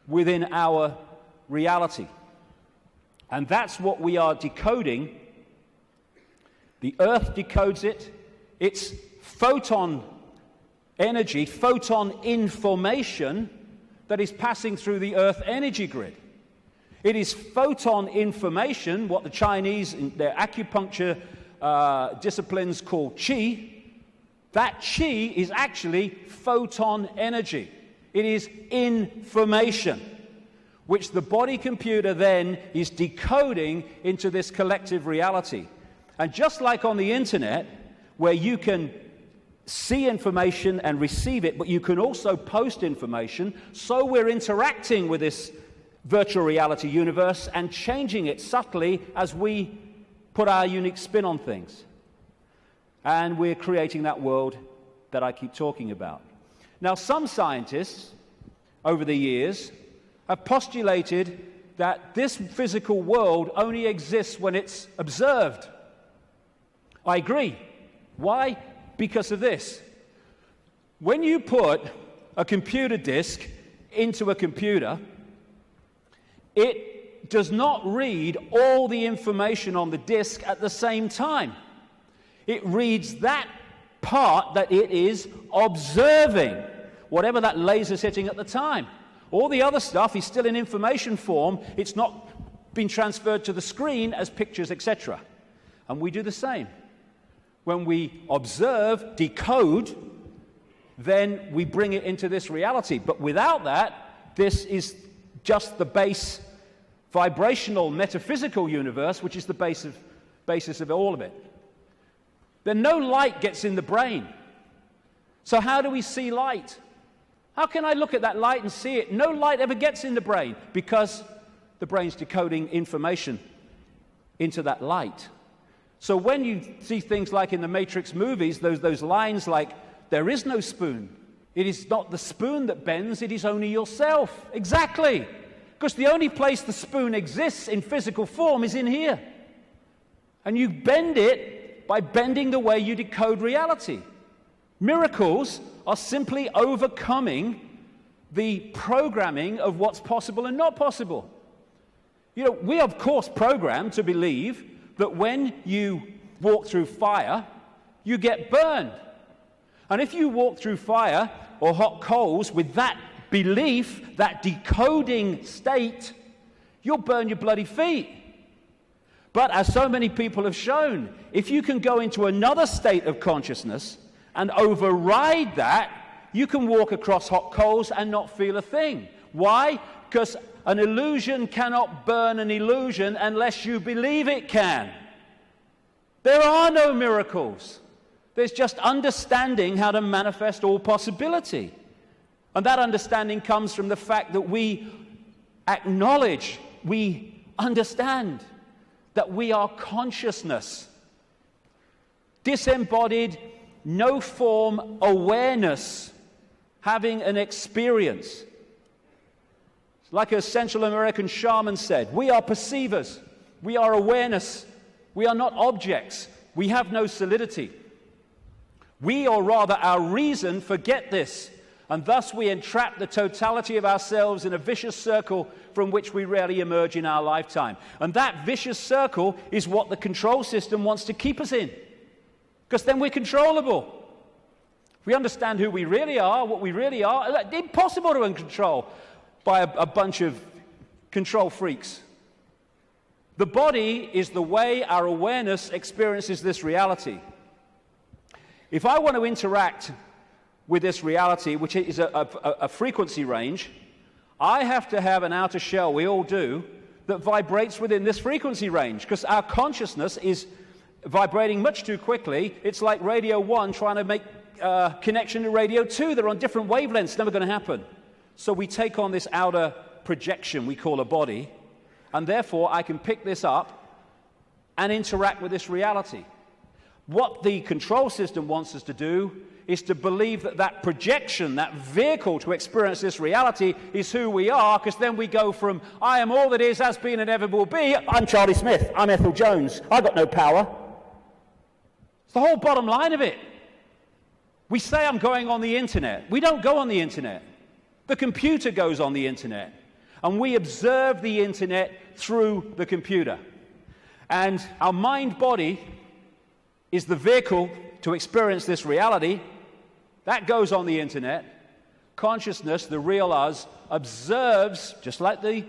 I: within our reality. And that's what we are decoding The Earth decodes it. It's photon energy, photon information that is passing through the Earth energy grid. It is photon information, what the Chinese in their acupuncture disciplines call qi. That qi is actually photon energy. It is information, which the body computer then is decoding into this collective reality. And just like on the internet, where you can see information and receive it, but you can also post information, so we're interacting with this virtual reality universe and changing it subtly as we put our unique spin on things. And we're creating that world that I keep talking about. Now, some scientists over the years have postulated that this physical world only exists when it's observed. I agree. Why? Because of this. When you put a computer disk into a computer, it does not read all the information on the disk at the same time. It reads that part that it is observing, whatever that laser's hitting at the time. All the other stuff is still in information form. It's not been transferred to the screen as pictures, etc. And we do the same. When we observe, decode, then we bring it into this reality. But without that, this is just the base vibrational metaphysical universe, which is the basis of all of it. Then no light gets in the brain. So how do we see light? How can I look at that light and see it? No light ever gets in the brain because the brain's decoding information into that light. So when you see things like in the Matrix movies, those lines like, there is no spoon. It is not the spoon that bends, it is only yourself. Exactly. Because the only place the spoon exists in physical form is in here. And you bend it by bending the way you decode reality. Miracles are simply overcoming the programming of what's possible and not possible. You know, we are, of course, programmed to believe that when you walk through fire, you get burned. And if you walk through fire or hot coals with that belief, that decoding state, you'll burn your bloody feet. But as so many people have shown, if you can go into another state of consciousness and override that, you can walk across hot coals and not feel a thing. Why? Because an illusion cannot burn an illusion unless you believe it can. There are no miracles. There's just understanding how to manifest all possibility. And that understanding comes from the fact that we acknowledge, we understand that we are consciousness. Disembodied, no form awareness, having an experience. Like a Central American shaman said, we are perceivers, we are awareness, we are not objects, we have no solidity. We, or rather our reason, forget this, and thus we entrap the totality of ourselves in a vicious circle from which we rarely emerge in our lifetime. And that vicious circle is what the control system wants to keep us in, because then we're controllable. If we understand who we really are, what we really are, it's impossible to control by a bunch of control freaks. The body is the way our awareness experiences this reality. If I want to interact with this reality, which is a frequency range, I have to have an outer shell, we all do, that vibrates within this frequency range, because our consciousness is vibrating much too quickly. It's like Radio 1 trying to make connection to Radio 2. They're on different wavelengths. It's never going to happen. So we take on this outer projection we call a body, and therefore I can pick this up and interact with this reality. What the control system wants us to do is to believe that that projection, that vehicle to experience this reality is who we are, because then we go from, I am all that is, has been, and ever will be, I'm Charlie Smith, I'm Ethel Jones, I've got no power. It's the whole bottom line of it. We say I'm going on the internet. We don't go on the internet. The computer goes on the internet. And we observe the internet through the computer. And our mind-body is the vehicle to experience this reality. That goes on the internet. Consciousness, the real us, observes, just like the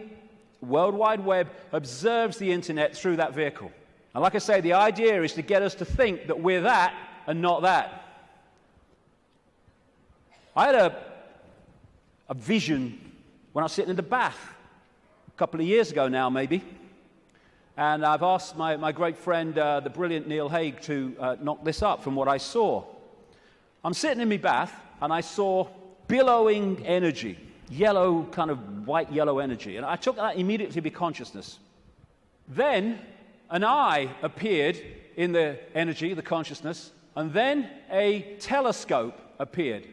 I: World Wide Web, observes the internet through that vehicle. And like I say, the idea is to get us to think that we're that and not that. I had a vision when I was sitting in the bath a couple of years ago now, maybe. And I've asked my great friend, the brilliant Neil Haig, to knock this up from what I saw. I'm sitting in my bath, and I saw billowing energy, yellow, kind of white-yellow energy. And I took that immediately to be consciousness. Then an eye appeared in the energy, the consciousness, and then a telescope appeared.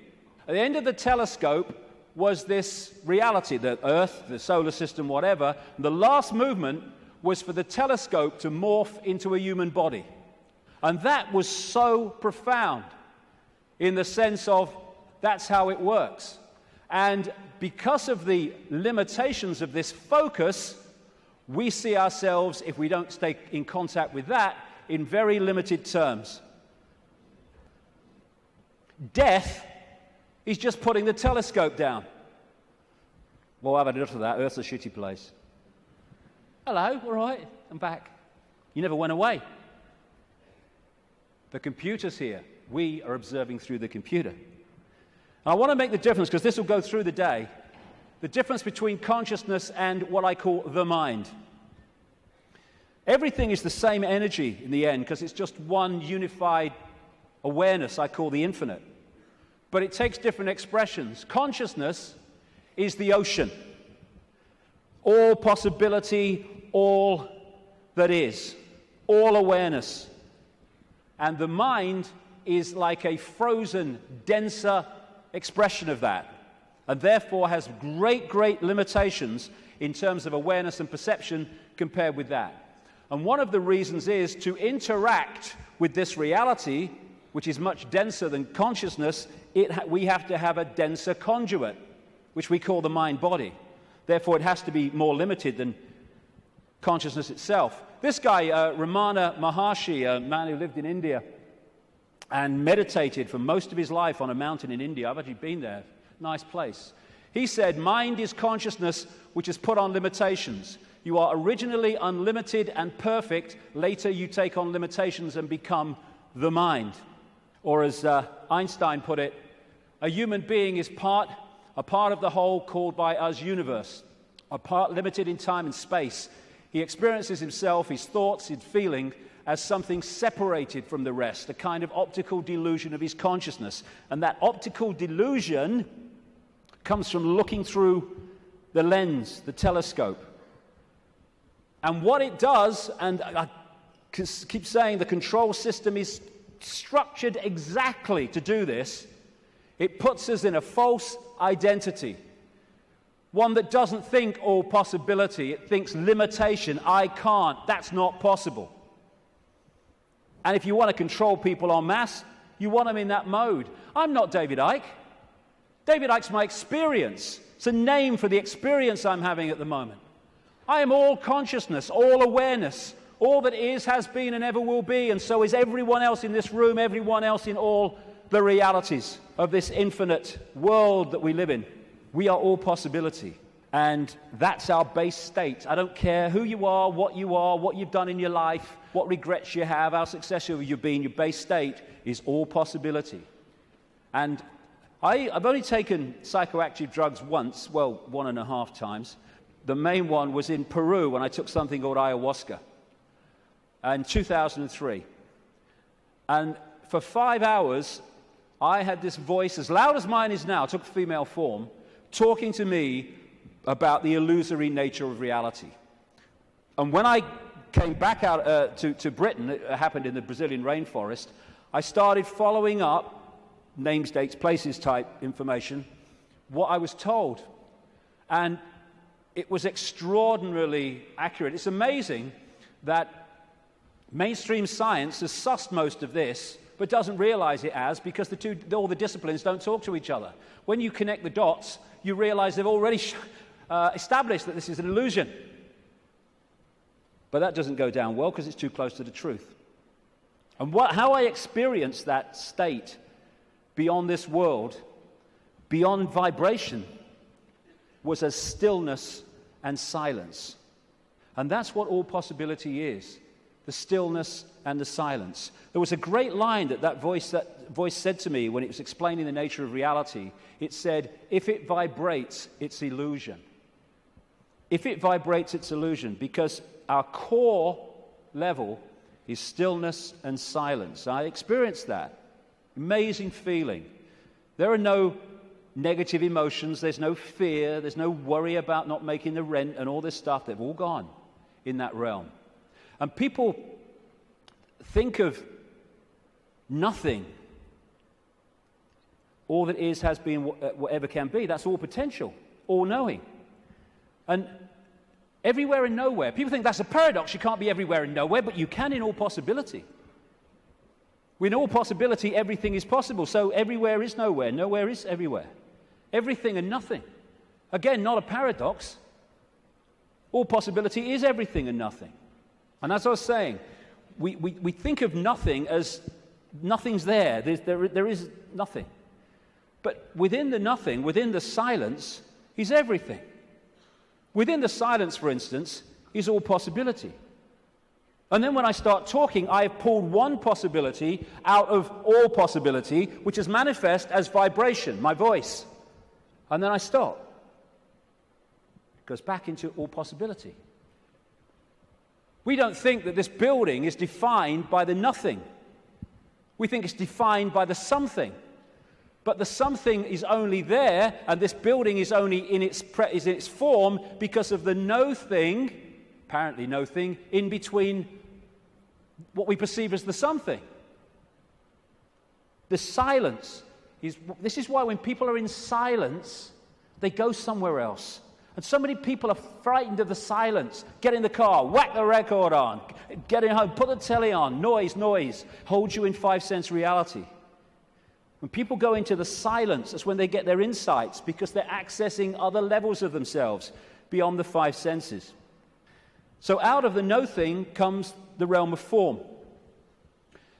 I: At the end of the telescope was this reality, the Earth, the solar system, whatever. And the last movement was for the telescope to morph into a human body. And that was so profound in the sense of that's how it works. And because of the limitations of this focus, we see ourselves, if we don't stay in contact with that, in very limited terms. Death is just putting the telescope down. Well, I've had enough of that. Earth's a shitty place. Hello, all right, I'm back. You never went away. The computer's here. We are observing through the computer. And I want to make the difference, because this will go through the day, the difference between consciousness and what I call the mind. Everything is the same energy in the end, because it's just one unified awareness I call the infinite. But it takes different expressions. Consciousness is the ocean. All possibility, all that is, all awareness. And the mind is like a frozen, denser expression of that, and therefore has great, great limitations in terms of awareness and perception compared with that. And one of the reasons is to interact with this reality, which is much denser than consciousness, we have to have a denser conduit, which we call the mind-body. Therefore, it has to be more limited than consciousness itself. This guy, Ramana Maharshi, a man who lived in India and meditated for most of his life on a mountain in India. I've actually been there. Nice place. He said, mind is consciousness which is put on limitations. You are originally unlimited and perfect. Later you take on limitations and become the mind. Or as Einstein put it, a human being is a part of the whole called by us universe, a part limited in time and space. He experiences himself, his thoughts, his feeling, as something separated from the rest, a kind of optical delusion of his consciousness. And that optical delusion comes from looking through the lens, the telescope. And what it does, and I keep saying the control system is structured exactly to do this, it puts us in a false identity. One that doesn't think all possibility, it thinks limitation, I can't, that's not possible. And if you want to control people en masse, you want them in that mode. I'm not David Icke. David Icke's my experience. It's a name for the experience I'm having at the moment. I am all consciousness, all awareness. All that is, has been, and ever will be, and so is everyone else in this room, everyone else in all the realities of this infinite world that we live in. We are all possibility. And that's our base state. I don't care who you are, what you've done in your life, what regrets you have, how successful you've been. Your base state is all possibility. And I've only taken psychoactive drugs once, well, 1.5 times. The main one was in Peru when I took something called ayahuasca in 2003. And for 5 hours, I had this voice, as loud as mine is now, took female form, talking to me about the illusory nature of reality. And when I came back out to Britain, it happened in the Brazilian rainforest, I started following up names, dates, places type information, what I was told. And it was extraordinarily accurate. It's amazing that mainstream science has sussed most of this, but doesn't realize it as, because all the disciplines don't talk to each other. When you connect the dots, you realize they've already established that this is an illusion. But that doesn't go down well because it's too close to the truth. And how I experienced that state beyond this world, beyond vibration, was as stillness and silence. And that's what all possibility is, the stillness and the silence. There was a great line that voice said to me when it was explaining the nature of reality. It said, if it vibrates, it's illusion. If it vibrates, it's illusion, because our core level is stillness and silence. I experienced that. Amazing feeling. There are no negative emotions, there's no fear, there's no worry about not making the rent and all this stuff. They've all gone in that realm. And people think of nothing. All that is, has been, whatever can be. That's all potential, all knowing. And everywhere and nowhere. People think that's a paradox. You can't be everywhere and nowhere, but you can in all possibility. In all possibility, everything is possible. So everywhere is nowhere. Nowhere is everywhere. Everything and nothing. Again, not a paradox. All possibility is everything and nothing. And as I was saying, we think of nothing as nothing's there. There is nothing. But within the nothing, within the silence, is everything. Within the silence, for instance, is all possibility. And then when I start talking, I have pulled one possibility out of all possibility, which is manifest as vibration, my voice. And then I stop. It goes back into all possibility. We don't think that this building is defined by the nothing. We think it's defined by the something. But the something is only there, and this building is only in its form because of the no thing, apparently no thing, in between what we perceive as the something. The silence this is why when people are in silence, they go somewhere else. And so many people are frightened of the silence. Get in the car, whack the record on, get in home, put the telly on, noise, hold you in 5 sense reality. When people go into the silence, that's when they get their insights, because they're accessing other levels of themselves beyond the 5 senses. So out of the no thing comes the realm of form.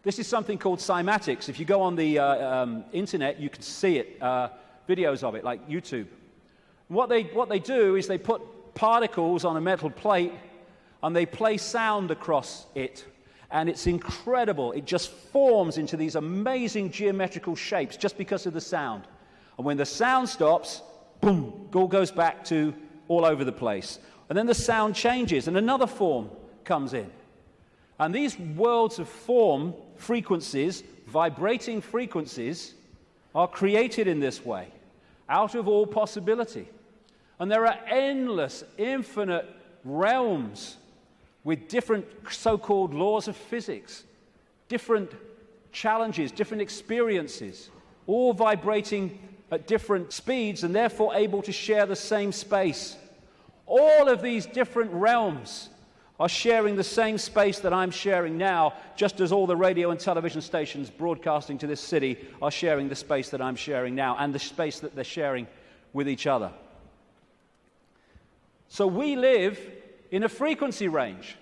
I: This is something called cymatics. If you go on the internet, you can see it, videos of it, like YouTube. What they do is they put particles on a metal plate and they play sound across it. And it's incredible. It just forms into these amazing geometrical shapes just because of the sound. And when the sound stops, boom, it all goes back to all over the place. And then the sound changes and another form comes in. And these worlds of form, frequencies, vibrating frequencies, are created in this way, out of all possibility. And there are endless, infinite realms with different so-called laws of physics, different challenges, different experiences, all vibrating at different speeds and therefore able to share the same space. All of these different realms are sharing the same space that I'm sharing now, just as all the radio and television stations broadcasting to this city are sharing the space that I'm sharing now and the space that they're sharing with each other. So we live in a frequency range,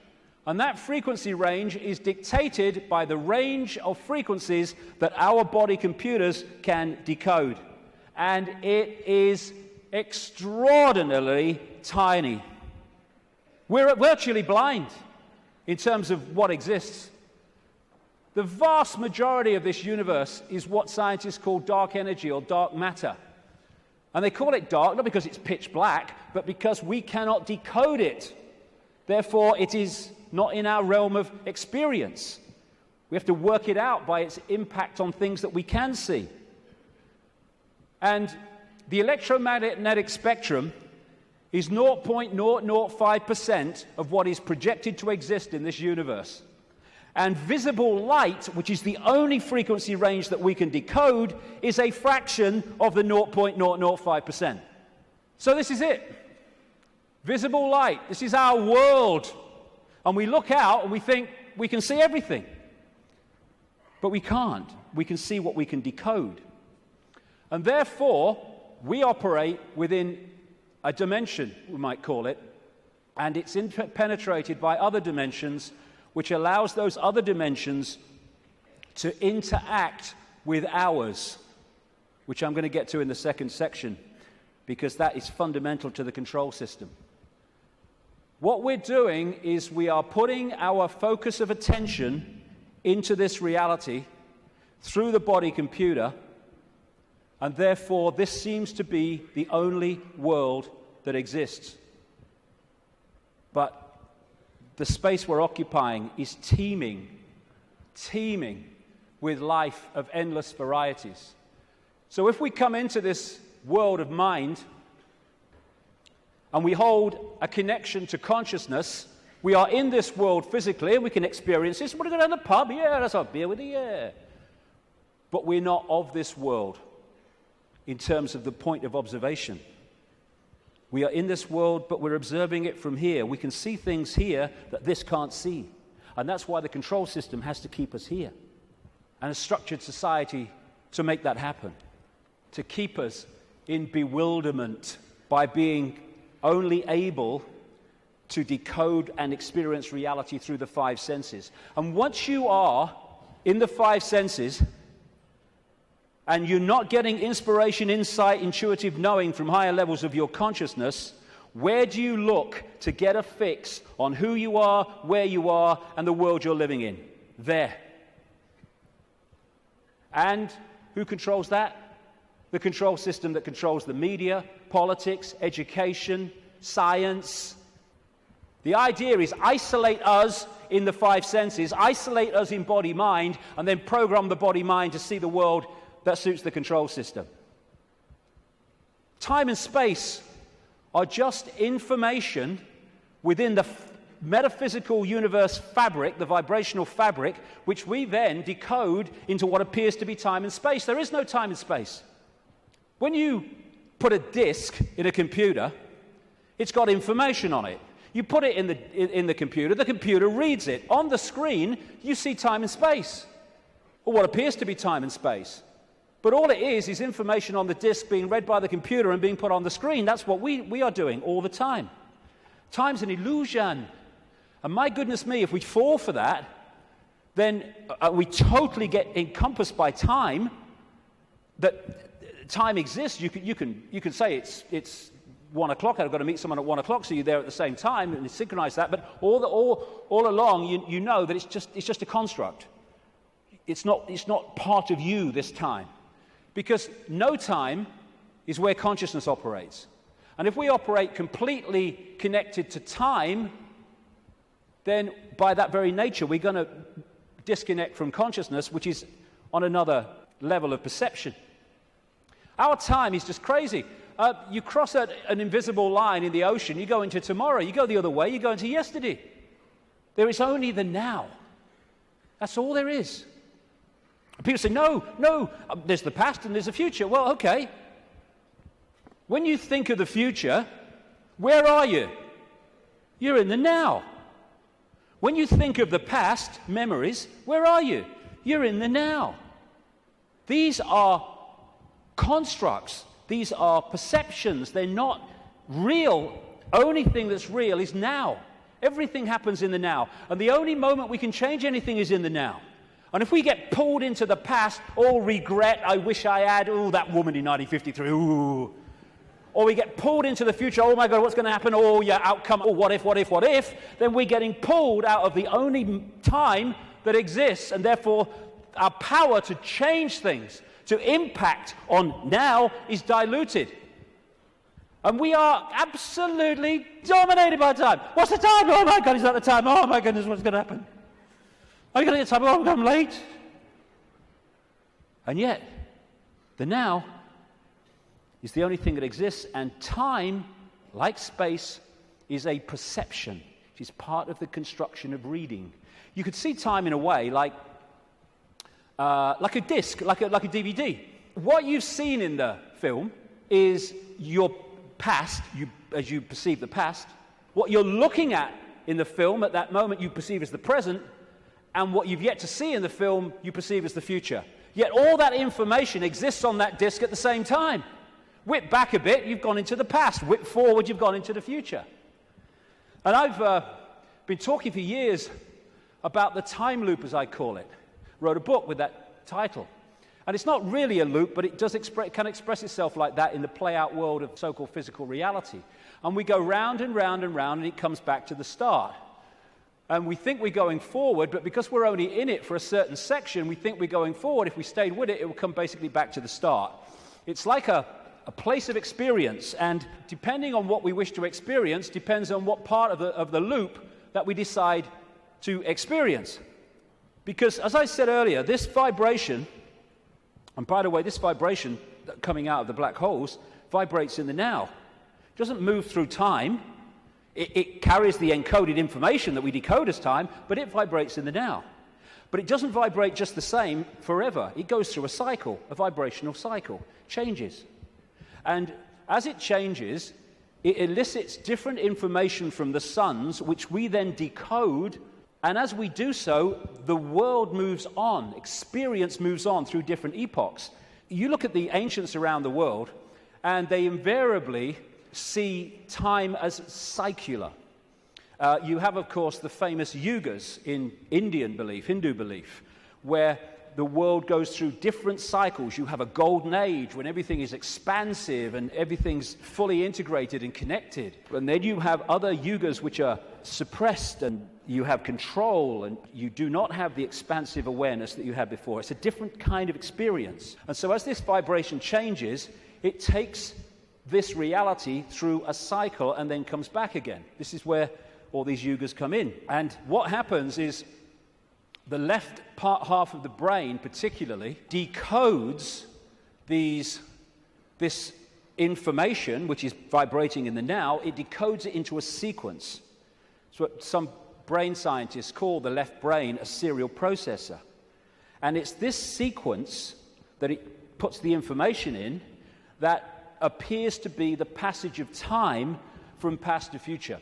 I: and that frequency range is dictated by the range of frequencies that our body computers can decode. And it is extraordinarily tiny. We're virtually blind in terms of what exists. The vast majority of this universe is what scientists call dark energy or dark matter. And they call it dark not because it's pitch black, but because we cannot decode it. Therefore, it is not in our realm of experience. We have to work it out by its impact on things that we can see. And the electromagnetic spectrum is 0.005% of what is projected to exist in this universe. And visible light, which is the only frequency range that we can decode, is a fraction of the 0.005%. So this is it. Visible light. This is our world. And we look out and we think we can see everything. But we can't. We can see what we can decode. And therefore, we operate within a dimension, we might call it, and it's penetrated by other dimensions, which allows those other dimensions to interact with ours, which I'm going to get to in the second section, because that is fundamental to the control system. What we're doing is we are putting our focus of attention into this reality through the body computer, and therefore this seems to be the only world that exists. But the space we're occupying is teeming with life of endless varieties. So if we come into this world of mind and we hold a connection to consciousness, we are in this world physically and we can experience this. We're going to go to the pub, yeah, let's have a beer with you, yeah. But we're not of this world in terms of the point of observation. We are in this world, but we're observing it from here. We can see things here that this can't see. And that's why the control system has to keep us here. And a structured society to make that happen. To keep us in bewilderment by being only able to decode and experience reality through the five senses. And once you are in the five senses, and you're not getting inspiration, insight, intuitive knowing from higher levels of your consciousness, where do you look to get a fix on who you are, where you are, and the world you're living in? There. And who controls that? The control system that controls the media, politics, education, science. The idea is isolate us in the five senses, isolate us in body-mind, and then program the body-mind to see the world that suits the control system. Time and space are just information within the metaphysical universe fabric, the vibrational fabric, which we then decode into what appears to be time and space. There is no time and space. When you put a disk in a computer, it's got information on it. You put it in the computer reads it. On the screen, you see time and space, or what appears to be time and space. But all it is information on the disk being read by the computer and being put on the screen. That's what we are doing all the time. Time's an illusion. And my goodness me, if we fall for that, then we totally get encompassed by time, that time exists. You can say it's 1 o'clock, I've got to meet someone at 1 o'clock, so you're there at the same time and synchronize that. But all along, you know that it's just a construct. It's not part of you this time. Because no time is where consciousness operates. And if we operate completely connected to time, then by that very nature, we're going to disconnect from consciousness, which is on another level of perception. Our time is just crazy. You cross an invisible line in the ocean, you go into tomorrow. You go the other way, you go into yesterday. There is only the now. That's all there is. People say, no, there's the past and there's the future. Well, okay. When you think of the future, where are you? You're in the now. When you think of the past, memories, where are you? You're in the now. These are constructs. These are perceptions. They're not real. Only thing that's real is now. Everything happens in the now. And the only moment we can change anything is in the now. And if we get pulled into the past, all regret, I wish I had, oh, that woman in 1953, ooh. Or we get pulled into the future, oh my God, what's going to happen? Oh, yeah, outcome, oh, what if? Then we're getting pulled out of the only time that exists, and therefore our power to change things, to impact on now is diluted. And we are absolutely dominated by time. What's the time? Oh my God, is that the time? Oh my goodness, what's going to happen? Are you going to get time? Oh, I'm late. And yet, the now is the only thing that exists, and time, like space, is a perception. It is part of the construction of reading. You could see time in a way like a disc, like a DVD. What you've seen in the film is your past, as you perceive the past. What you're looking at in the film at that moment you perceive as the present, and what you've yet to see in the film you perceive as the future. Yet all that information exists on that disc at the same time. Whip back a bit, you've gone into the past. Whip forward, you've gone into the future. And I've been talking for years about the time loop, as I call it. wrote a book with that title. And it's not really a loop, but it can express itself like that in the play-out world of so-called physical reality. And we go round and round and round, and it comes back to the start. And we think we're going forward, but because we're only in it for a certain section, we think we're going forward. If we stayed with it, it will come basically back to the start. It's like a place of experience, and depending on what we wish to experience, depends on what part of the loop that we decide to experience. Because, as I said earlier, this vibration, and by the way, this vibration coming out of the black holes vibrates in the now. It doesn't move through time. It carries the encoded information that we decode as time, but it vibrates in the now. But it doesn't vibrate just the same forever. It goes through a cycle, a vibrational cycle, changes. And as it changes, it elicits different information from the suns, which we then decode. And as we do so, the world moves on, experience moves on through different epochs. You look at the ancients around the world, and they invariably see time as secular. You have, of course, the famous yugas in Indian belief, Hindu belief, where the world goes through different cycles. You have a golden age when everything is expansive and everything's fully integrated and connected. And then you have other yugas which are suppressed, and you have control, and you do not have the expansive awareness that you had before. It's a different kind of experience. And so as this vibration changes, it takes this reality through a cycle and then comes back again. This is where all these yugas come in. And what happens is the left half of the brain particularly decodes this information, which is vibrating in the now. It decodes it into a sequence. It's what some brain scientists call the left brain a serial processor. And it's this sequence that it puts the information in that appears to be the passage of time from past to future.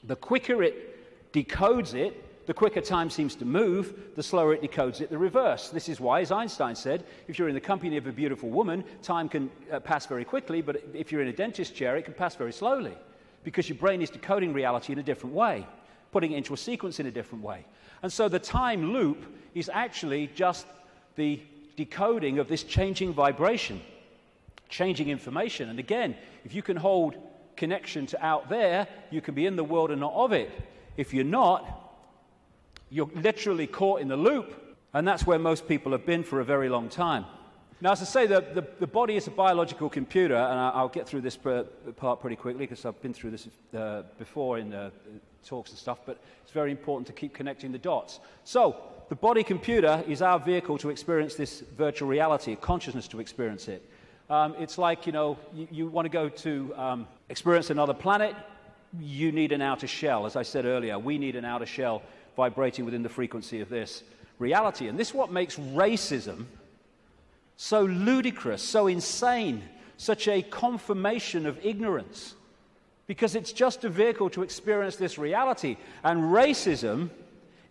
I: The quicker it decodes it, the quicker time seems to move, the slower it decodes it, the reverse. This is why, as Einstein said, if you're in the company of a beautiful woman, time can pass very quickly, but if you're in a dentist chair, it can pass very slowly, because your brain is decoding reality in a different way, putting it into a sequence in a different way. And so the time loop is actually just the decoding of this changing vibration, changing information. And again, if you can hold connection to out there, you can be in the world and not of it. If you're not, you're literally caught in the loop, and that's where most people have been for a very long time. Now, as I say, the body is a biological computer, and I'll get through this part pretty quickly because I've been through this before in talks and stuff, but it's very important to keep connecting the dots. So, the body computer is our vehicle to experience this virtual reality, consciousness to experience it. It's like, you want to go to experience another planet, you need an outer shell. As I said earlier, we need an outer shell vibrating within the frequency of this reality. And this is what makes racism so ludicrous, so insane, such a confirmation of ignorance. Because it's just a vehicle to experience this reality. And racism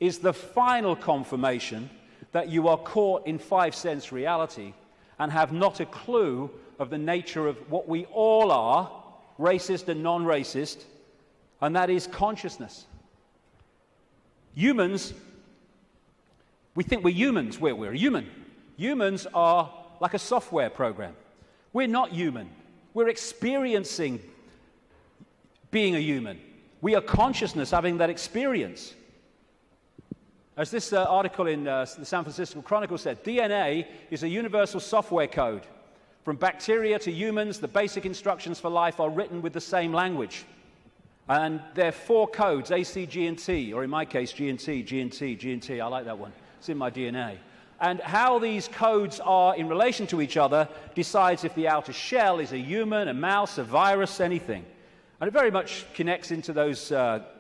I: is the final confirmation that you are caught in five-sense reality and have not a clue of the nature of what we all are, racist and non-racist, and that is consciousness. Humans, we think we're humans. We're human. Humans are like a software program. We're not human. We're experiencing being a human. We are consciousness having that experience. As this article in the San Francisco Chronicle said, DNA is a universal software code. From bacteria to humans, the basic instructions for life are written with the same language. And there are 4 codes, A, C, G, and T, or in my case, G and T, G and T, G and T. I like that one. It's in my DNA. And how these codes are in relation to each other decides if the outer shell is a human, a mouse, a virus, anything. And it very much connects into those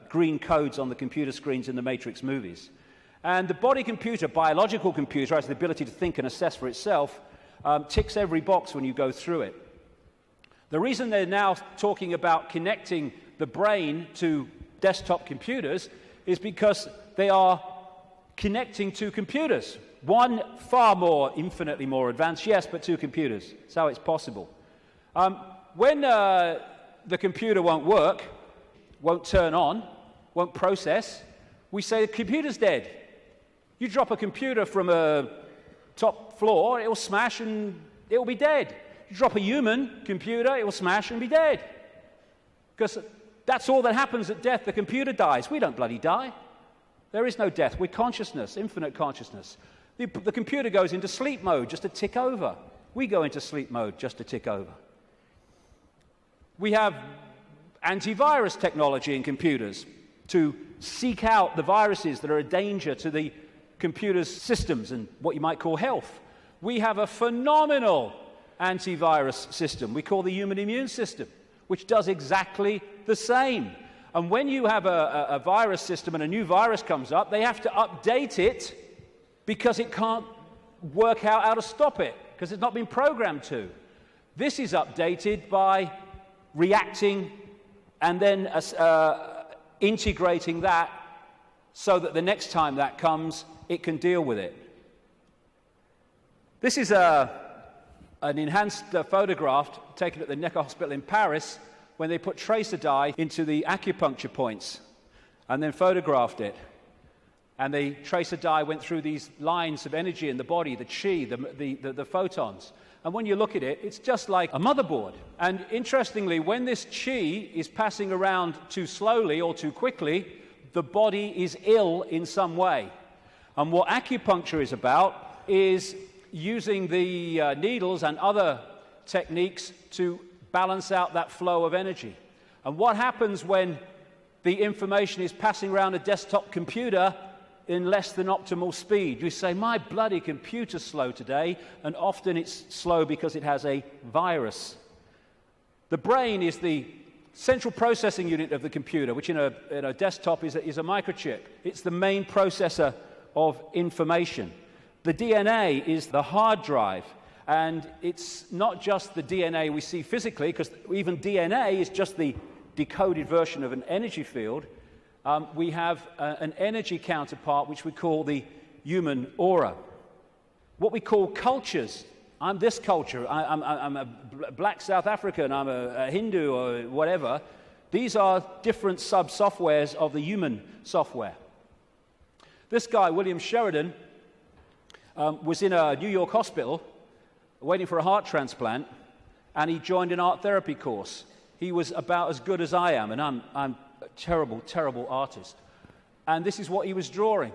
I: green codes on the computer screens in the Matrix movies. And the body computer, biological computer, has the ability to think and assess for itself, ticks every box when you go through it. The reason they're now talking about connecting the brain to desktop computers is because they are connecting 2 computers. One far more, infinitely more advanced, yes, but 2 computers. That's how it's possible. When the computer won't work, won't turn on, won't process, we say the computer's dead. You drop a computer from a top floor, it will smash and it will be dead. You drop a human computer, it will smash and be dead. Because that's all that happens at death. The computer dies. We don't bloody die. There is no death. We're consciousness, infinite consciousness. The computer goes into sleep mode just to tick over. We go into sleep mode just to tick over. We have antivirus technology in computers to seek out the viruses that are a danger to the computer's systems and what you might call health. We have a phenomenal antivirus system we call the human immune system, which does exactly the same. And when you have a virus system and a new virus comes up, they have to update it because it can't work out how to stop it, because it's not been programmed to. This is updated by reacting and then integrating that so that the next time that comes, it can deal with it. This is an enhanced photograph taken at the Necker Hospital in Paris when they put tracer dye into the acupuncture points and then photographed it. And the tracer dye went through these lines of energy in the body, the chi, the photons. And when you look at it, it's just like a motherboard. And interestingly, when this chi is passing around too slowly or too quickly, the body is ill in some way. And what acupuncture is about is using the needles and other techniques to balance out that flow of energy. And what happens when the information is passing around a desktop computer in less than optimal speed? You say, my bloody computer's slow today, and often it's slow because it has a virus. The brain is the central processing unit of the computer, which in a desktop is a microchip. It's the main processor of information. The DNA is the hard drive, and it's not just the DNA we see physically, because even DNA is just the decoded version of an energy field. We have an energy counterpart, which we call the human aura. What we call cultures. I'm this culture. I'm a black South African. I'm a Hindu or whatever. These are different sub-softwares of the human software. This guy, William Sheridan, was in a New York hospital waiting for a heart transplant, and he joined an art therapy course. He was about as good as I am, and I'm a terrible, terrible artist. And this is what he was drawing.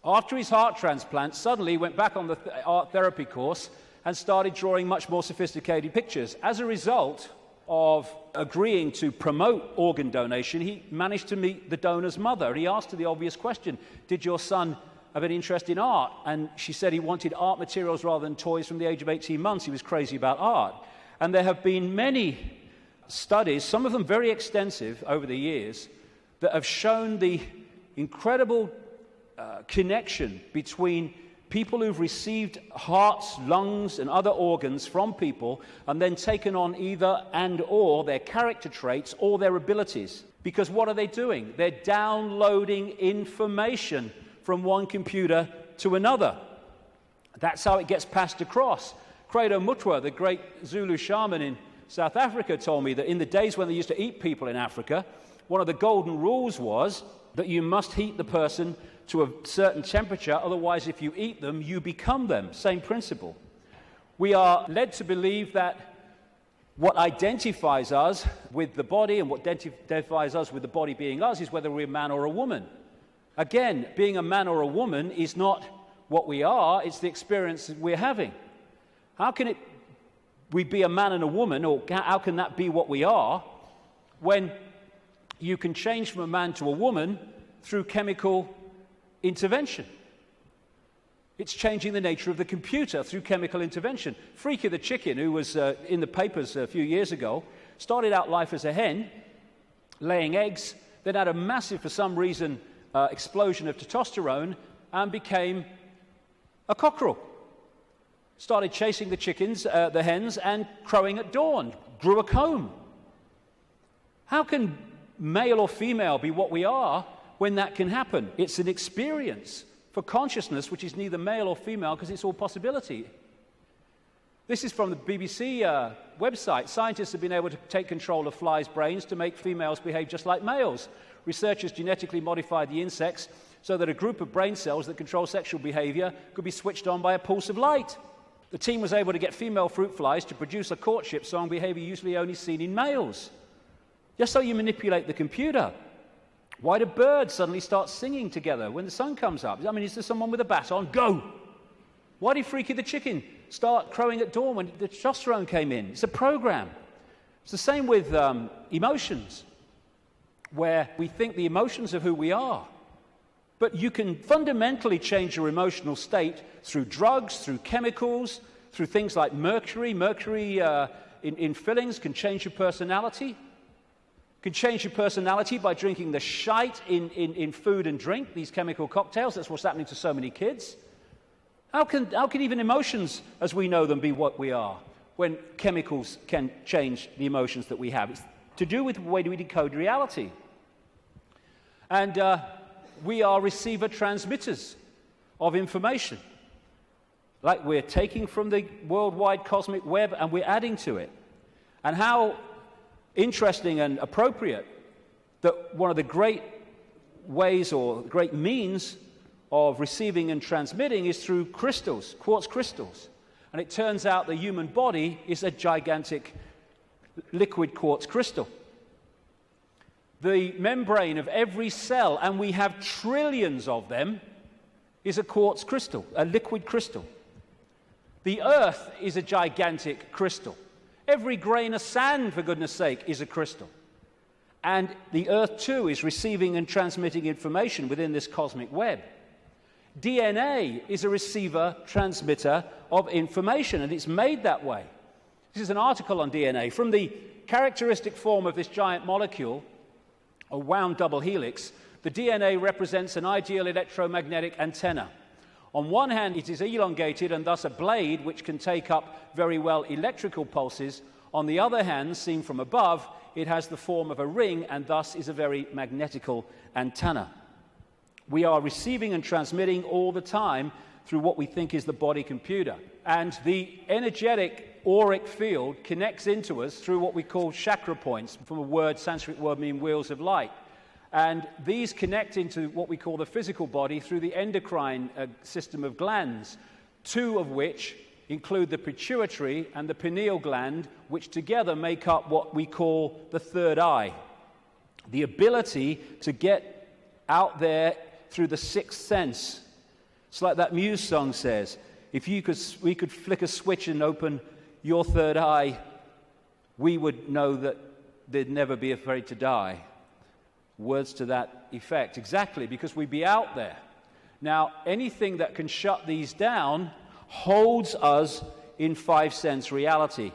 I: After his heart transplant, suddenly he went back on the art therapy course and started drawing much more sophisticated pictures. As a result of agreeing to promote organ donation, he managed to meet the donor's mother. He asked her the obvious question, did your son have an interest in art? And she said he wanted art materials rather than toys from the age of 18 months. He was crazy about art. And there have been many studies, some of them very extensive over the years, that have shown the incredible connection between people who've received hearts, lungs, and other organs from people and then taken on either and or their character traits or their abilities. Because what are they doing? They're downloading information from one computer to another. That's how it gets passed across. Credo Mutwa, the great Zulu shaman in South Africa, told me that in the days when they used to eat people in Africa, one of the golden rules was that you must heat the person to a certain temperature, otherwise if you eat them, you become them. Same principle. We are led to believe that what identifies us with the body and what identifies us with the body being us is whether we're a man or a woman. Again, being a man or a woman is not what we are, it's the experience that we're having. How can we be a man and a woman, or how can that be what we are, when you can change from a man to a woman through chemical intervention? It's changing the nature of the computer through chemical intervention. Freaky the chicken, who was in the papers a few years ago, started out life as a hen, laying eggs, then had a massive, for some reason, explosion of testosterone and became a cockerel. Started chasing the chickens, the hens, and crowing at dawn. Grew a comb. How can male or female be what we are when that can happen? It's an experience for consciousness which is neither male or female because it's all possibility. This is from the BBC website. Scientists have been able to take control of flies' brains to make females behave just like males. Researchers genetically modified the insects so that a group of brain cells that control sexual behavior could be switched on by a pulse of light. The team was able to get female fruit flies to produce a courtship song behavior usually only seen in males. Just so you manipulate the computer. Why do birds suddenly start singing together when the sun comes up? I mean, is there someone with a baton? Go! Why did Freaky the chicken start crowing at dawn when the testosterone came in? It's a program. It's the same with emotions, where we think the emotions of who we are. But you can fundamentally change your emotional state through drugs, through chemicals, through things like mercury. Mercury in fillings can change your personality. Can change your personality by drinking the shite in food and drink, these chemical cocktails. That's what's happening to so many kids. How can even emotions, as we know them, be what we are, when chemicals can change the emotions that we have? It's to do with the way we decode reality. And we are receiver-transmitters of information. Like we're taking from the worldwide cosmic web and we're adding to it. And how interesting and appropriate that one of the great ways or great means of receiving and transmitting is through crystals, quartz crystals. And it turns out the human body is a gigantic liquid quartz crystal. The membrane of every cell, and we have trillions of them, is a quartz crystal, a liquid crystal. The earth is a gigantic crystal. Every grain of sand, for goodness sake, is a crystal. And the earth, too, is receiving and transmitting information within this cosmic web. DNA is a receiver-transmitter of information, and it's made that way. This is an article on DNA. From the characteristic form of this giant molecule, a wound double helix, the DNA represents an ideal electromagnetic antenna. On one hand, it is elongated and thus a blade which can take up very well electrical pulses. On the other hand, seen from above, it has the form of a ring and thus is a very magnetical antenna. We are receiving and transmitting all the time through what we think is the body computer. And the energetic auric field connects into us through what we call chakra points, from a word, Sanskrit word meaning wheels of light. And these connect into what we call the physical body through the endocrine system of glands, two of which include the pituitary and the pineal gland, which together make up what we call the third eye. The ability to get out there through the sixth sense. It's like that Muse song says, if we could flick a switch and open your third eye, we would know that they'd never be afraid to die. Words to that effect. Exactly, because we'd be out there. Now, anything that can shut these down holds us in five-sense reality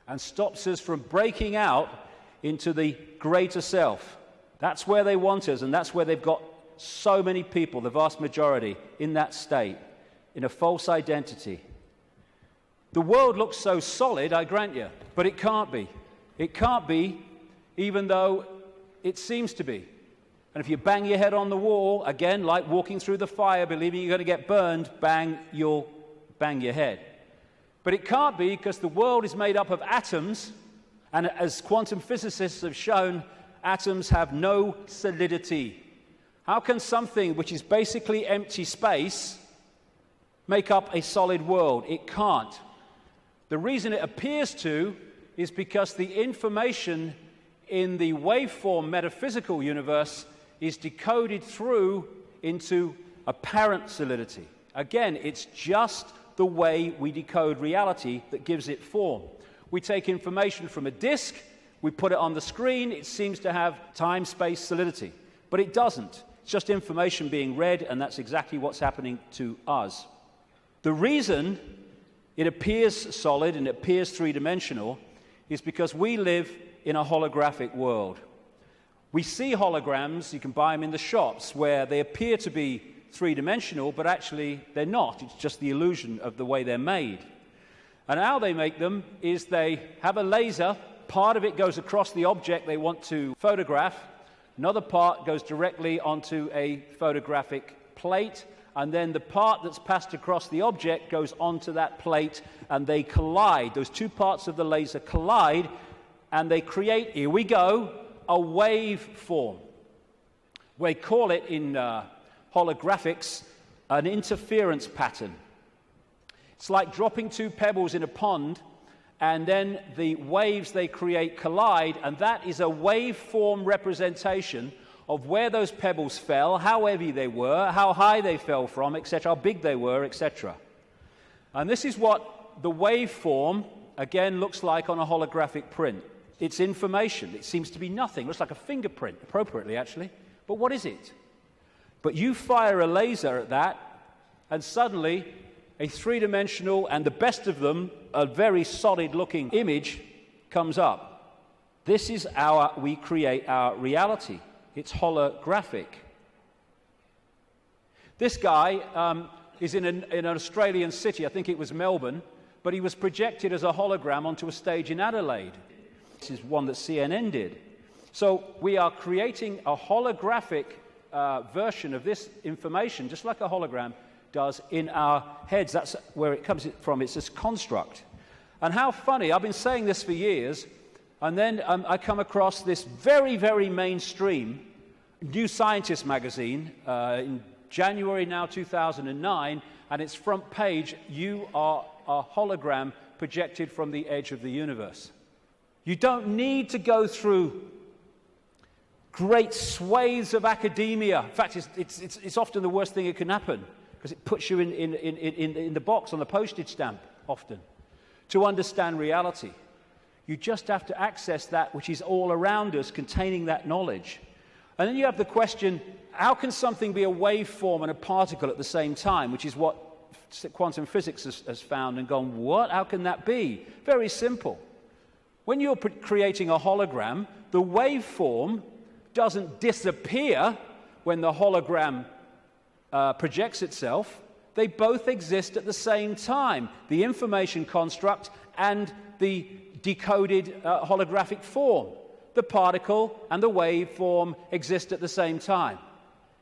I: and stops us from breaking out into the greater self. That's where they want us, and that's where they've got so many people, the vast majority, in that state, in a false identity. The world looks so solid, I grant you, but it can't be. It can't be, even though it seems to be. And if you bang your head on the wall, again, like walking through the fire, believing you're going to get burned, bang, you'll bang your head. But it can't be, because the world is made up of atoms, and as quantum physicists have shown, atoms have no solidity. How can something which is basically empty space make up a solid world? It can't. The reason it appears to is because the information in the waveform metaphysical universe is decoded through into apparent solidity. Again, it's just the way we decode reality that gives it form. We take information from a disk, we put it on the screen, it seems to have time-space solidity. But it doesn't. It's just information being read, and that's exactly what's happening to us. The reason it appears solid and it appears three-dimensional is because we live in a holographic world. We see holograms, you can buy them in the shops, where they appear to be three-dimensional, but actually they're not. It's just the illusion of the way they're made. And how they make them is they have a laser, part of it goes across the object they want to photograph, another part goes directly onto a photographic plate, and then the part that's passed across the object goes onto that plate, and they collide. Those two parts of the laser collide, and they create, here we go, a wave form. We call it in holographics an interference pattern. It's like dropping two pebbles in a pond, and then the waves they create collide, and that is a waveform representation of where those pebbles fell, how heavy they were, how high they fell from, etc., how big they were, etc. And this is what the waveform, again, looks like on a holographic print. It's information. It seems to be nothing. It looks like a fingerprint, appropriately, actually. But what is it? But you fire a laser at that, and suddenly a three-dimensional, and the best of them, a very solid-looking image comes up. This is we create our reality. It's holographic. This guy is in an Australian city, I think it was Melbourne, but he was projected as a hologram onto a stage in Adelaide. This is one that CNN did. So we are creating a holographic version of this information, just like a hologram does in our heads. That's where it comes from. It's this construct. And how funny, I've been saying this for years, and then I come across this very, very mainstream New Scientist magazine in January now 2009, and its front page, you are a hologram projected from the edge of the universe. You don't need to go through great swathes of academia. In fact, it's often the worst thing that can happen, because it puts you in the box on the postage stamp, often, to understand reality. You just have to access that which is all around us, containing that knowledge. And then you have the question, how can something be a waveform and a particle at the same time, which is what quantum physics has found and gone, what? How can that be? Very simple. When you're creating a hologram, the waveform doesn't disappear when the hologram projects itself. They both exist at the same time, the information construct and the decoded holographic form. The particle and the waveform exist at the same time.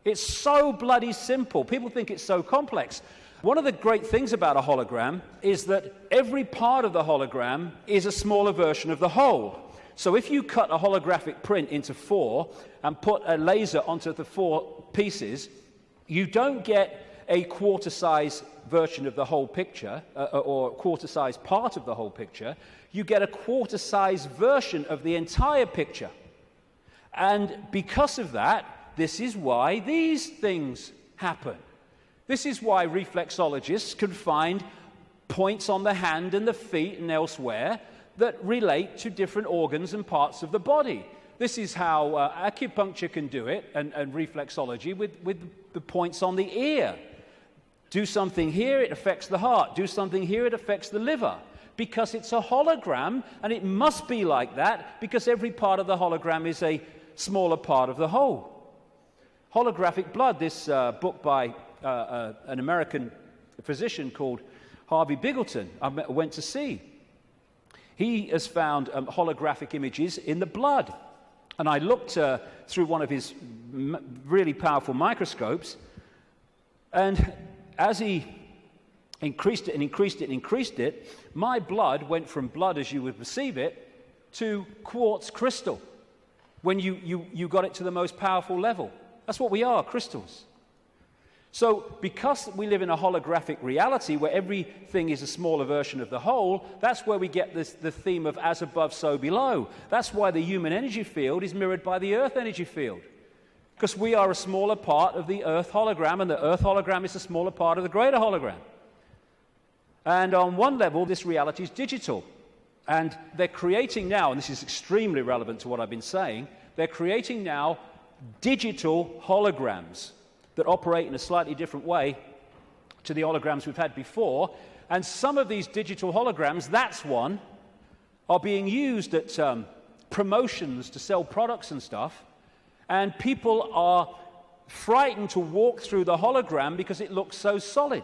I: It's so bloody simple. People think it's so complex. One of the great things about a hologram is that every part of the hologram is a smaller version of the whole. So if you cut a holographic print into 4 and put a laser onto the 4 pieces, you don't get a quarter-size version of the whole picture, or a quarter-size part of the whole picture. You get a quarter-size version of the entire picture. And because of that, this is why these things happen. This is why reflexologists can find points on the hand and the feet and elsewhere that relate to different organs and parts of the body. This is how acupuncture can do it, and reflexology with the points on the ear. Do something here, it affects the heart. Do something here, it affects the liver. Because it's a hologram, and it must be like that, because every part of the hologram is a smaller part of the whole. Holographic blood, this book by an American physician called Harvey Biggleton, I went to see. He has found holographic images in the blood. And I looked through one of his really powerful microscopes, and as he increased it and increased it and increased it, my blood went from blood as you would perceive it to quartz crystal when you got it to the most powerful level. That's what we are, crystals. So because we live in a holographic reality where everything is a smaller version of the whole, that's where we get the theme of as above, so below. That's why the human energy field is mirrored by the Earth energy field. Because we are a smaller part of the Earth hologram, and the Earth hologram is a smaller part of the greater hologram. And on one level, this reality is digital. And they're creating now, and this is extremely relevant to what I've been saying, they're creating now digital holograms that operate in a slightly different way to the holograms we've had before. And some of these digital holograms, that's one, are being used at promotions to sell products and stuff. And people are frightened to walk through the hologram because it looks so solid.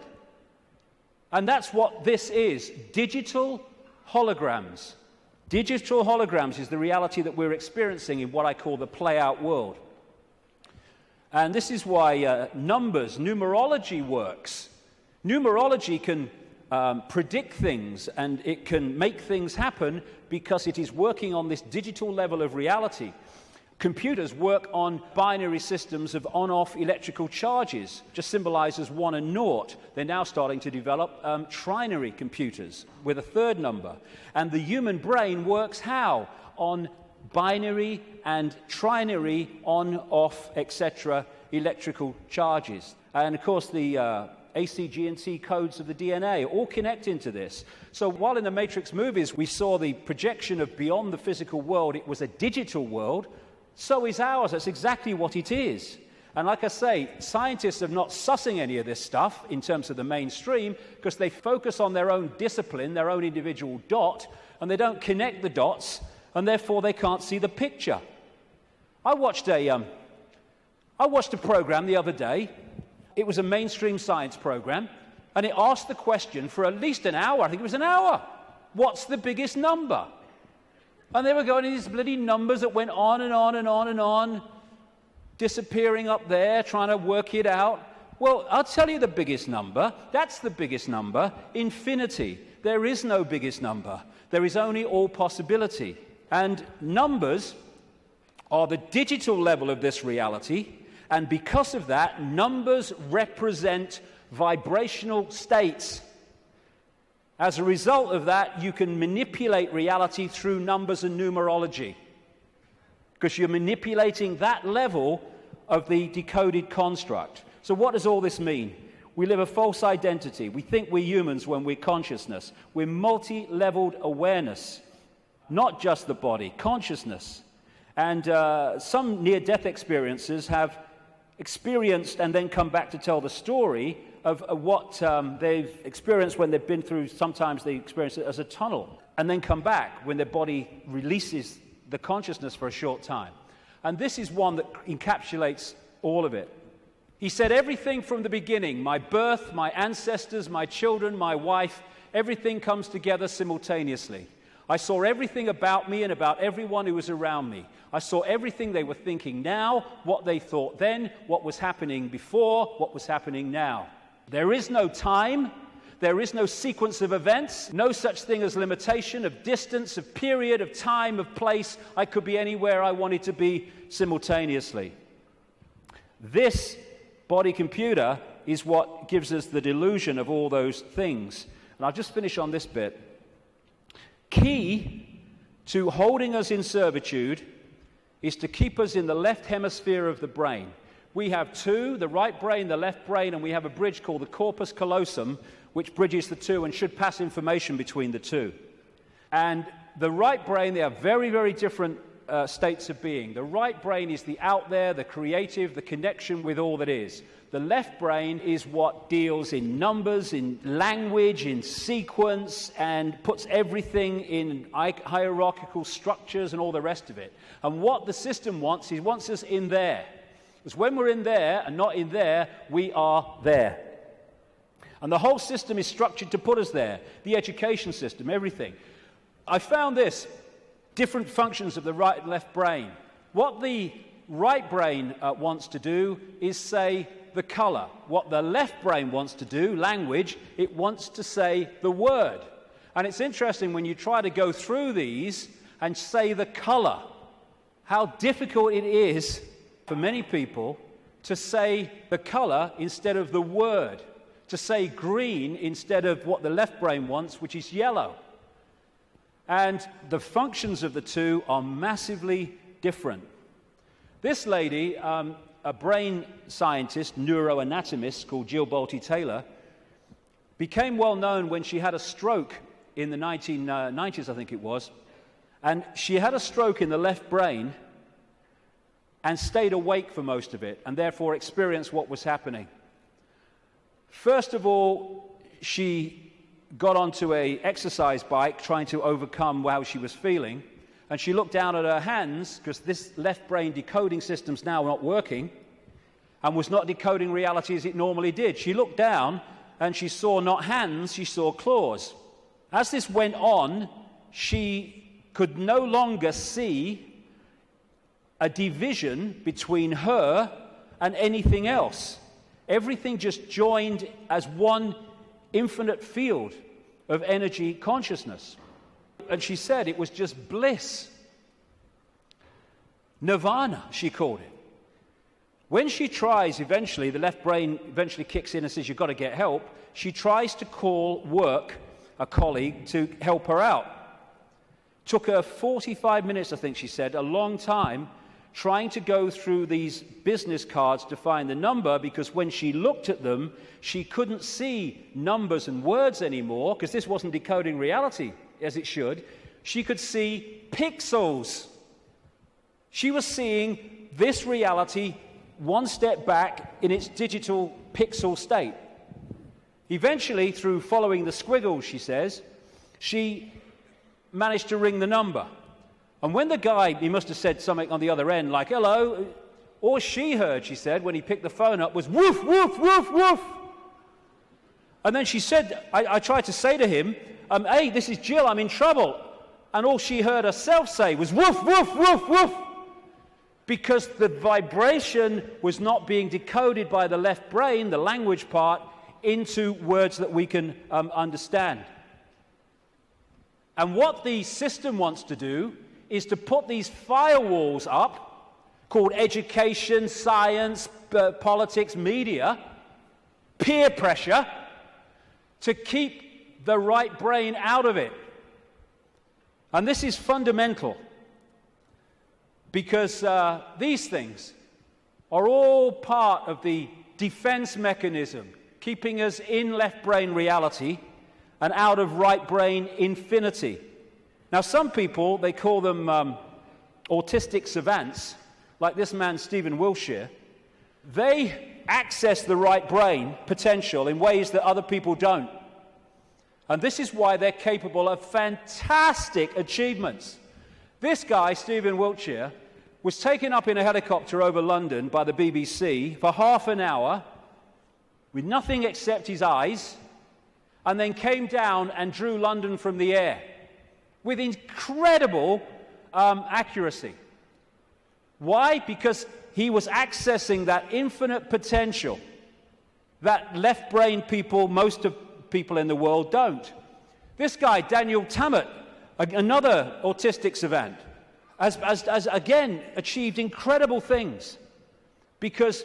I: And that's what this is, digital holograms. Digital holograms is the reality that we're experiencing in what I call the play-out world. And this is why numerology works. Numerology can predict things, and it can make things happen because it is working on this digital level of reality. Computers work on binary systems of on-off electrical charges, just symbolized as 1 and 0. They're now starting to develop trinary computers with a third number. And the human brain works how? On binary and trinary on-off, etc. electrical charges. And of course the A, C, G, and T codes of the DNA all connect into this. So while in the Matrix movies we saw the projection of beyond the physical world, it was a digital world, so is ours. That's exactly what it is. And like I say, scientists are not sussing any of this stuff in terms of the mainstream because they focus on their own discipline, their own individual dot, and they don't connect the dots, and therefore they can't see the picture. I watched a program the other day. It was a mainstream science program, and it asked the question for at least an hour. I think it was an hour. What's the biggest number? And they were going to these bloody numbers that went on and on and on and on, disappearing up there, trying to work it out. Well, I'll tell you the biggest number. That's the biggest number, infinity. There is no biggest number. There is only all possibility. And numbers are the digital level of this reality, and because of that, numbers represent vibrational states. As a result of that, you can manipulate reality through numbers and numerology, because you're manipulating that level of the decoded construct. So what does all this mean? We live a false identity. We think we're humans when we're consciousness. We're multi-leveled awareness, not just the body, consciousness. And some near-death experiences have experienced and then come back to tell the story of what they've experienced when they've been through. Sometimes they experience it as a tunnel and then come back when their body releases the consciousness for a short time. And this is one that encapsulates all of it. He said, everything from the beginning, my birth, my ancestors, my children, my wife, everything comes together simultaneously. I saw everything about me and about everyone who was around me. I saw everything they were thinking now, what they thought then, what was happening before, what was happening now. There is no time. There is no sequence of events, no such thing as limitation of distance, of period, of time, of place. I could be anywhere I wanted to be simultaneously. This body computer is what gives us the delusion of all those things. And I'll just finish on this bit. Key to holding us in servitude is to keep us in the left hemisphere of the brain. We have two, the right brain, the left brain, and we have a bridge called the corpus callosum, which bridges the two and should pass information between the two. And the right brain, they are very, very different states of being. The right brain is the out there, the creative, the connection with all that is. The left brain is what deals in numbers, in language, in sequence, and puts everything in hierarchical structures and all the rest of it. And what the system wants, it wants us in there. Because when we're in there and not in there, we are there. And the whole system is structured to put us there. The education system, everything. I found this, different functions of the right and left brain. What the right brain wants to do is say the color. What the left brain wants to do, language, it wants to say the word. And it's interesting when you try to go through these and say the color, how difficult it is for many people to say the color instead of the word, to say green instead of what the left brain wants, which is yellow. And the functions of the two are massively different. This lady, a brain scientist, neuroanatomist called Jill Bolte Taylor, became well known when she had a stroke in the 1990s, I think it was. And she had a stroke in the left brain and stayed awake for most of it, and therefore experienced what was happening. First of all, she got onto an exercise bike trying to overcome how she was feeling, and she looked down at her hands, because this left brain decoding system's now not working, and was not decoding reality as it normally did. She looked down, and she saw not hands, she saw claws. As this went on, she could no longer see a division between her and anything else. Everything just joined as one infinite field of energy consciousness. And she said it was just bliss. Nirvana, she called it. When she tries, eventually, the left brain eventually kicks in and says, you've got to get help, she tries to call work, a colleague, to help her out. Took her 45 minutes, I think she said, a long time, trying to go through these business cards to find the number, because when she looked at them, she couldn't see numbers and words anymore, because this wasn't decoding reality as it should. She could see pixels. She was seeing this reality one step back in its digital pixel state. Eventually, through following the squiggles, she says, she managed to ring the number. And when the guy, he must have said something on the other end, like, hello, all she heard, she said, when he picked the phone up, was woof, woof, woof, woof. And then she said, I tried to say to him, hey, this is Jill, I'm in trouble. And all she heard herself say was woof, woof, woof, woof. Because the vibration was not being decoded by the left brain, the language part, into words that we can understand. And what the system wants to do is to put these firewalls up, called education, science, politics, media, peer pressure, to keep the right brain out of it. And this is fundamental. Because these things are all part of the defense mechanism, keeping us in left brain reality and out of right brain infinity. Now, some people, they call them autistic savants, like this man, Stephen Wiltshire. They access the right brain potential in ways that other people don't. And this is why they're capable of fantastic achievements. This guy, Stephen Wiltshire, was taken up in a helicopter over London by the BBC for half an hour with nothing except his eyes, and then came down and drew London from the air with incredible accuracy. Why? Because he was accessing that infinite potential that left brain people, most of people in the world, don't. This guy, Daniel Tammet, another autistic savant, has again achieved incredible things, because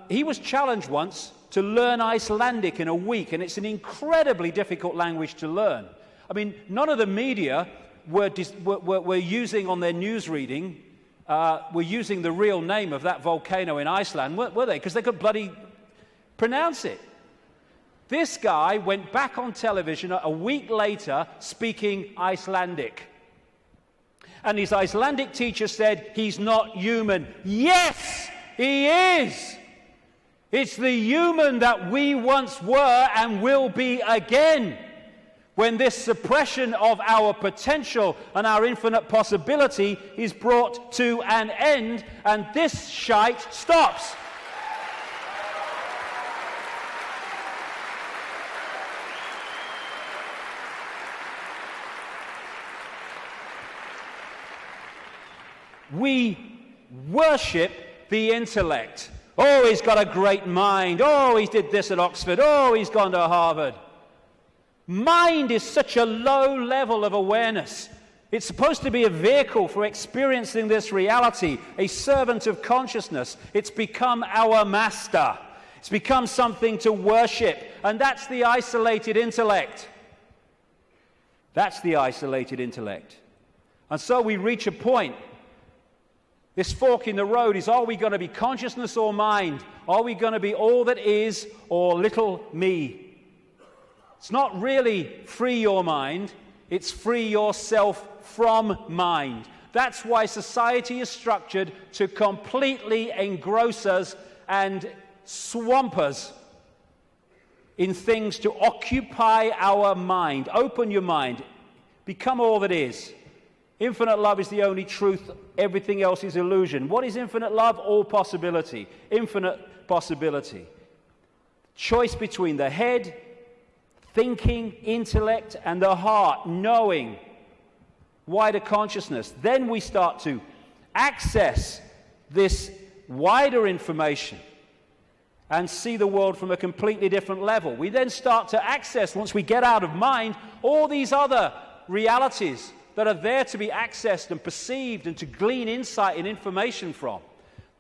I: he was challenged once to learn Icelandic in a week, and it's an incredibly difficult language to learn. I mean, none of the media were using on their news reading, were using the real name of that volcano in Iceland, were they? Because they could bloody pronounce it. This guy went back on television a week later speaking Icelandic. And his Icelandic teacher said, he's not human. Yes, he is. It's the human that we once were and will be again, when this suppression of our potential and our infinite possibility is brought to an end, and this shite stops. We worship the intellect. Oh, he's got a great mind. Oh, he did this at Oxford. Oh, he's gone to Harvard. Mind is such a low level of awareness. It's supposed to be a vehicle for experiencing this reality, a servant of consciousness. It's become our master. It's become something to worship. And that's the isolated intellect. That's the isolated intellect. And so we reach a point. This fork in the road is, are we going to be consciousness or mind? Are we going to be all that is or little me? It's not really free your mind, it's free yourself from mind. That's why society is structured to completely engross us and swamp us in things to occupy our mind. Open your mind. Become all that is. Infinite love is the only truth. Everything else is illusion. What is infinite love? All possibility. Infinite possibility. Choice between the head, thinking, intellect, and the heart, knowing, wider consciousness. Then we start to access this wider information and see the world from a completely different level. We then start to access, once we get out of mind, all these other realities that are there to be accessed and perceived and to glean insight and information from,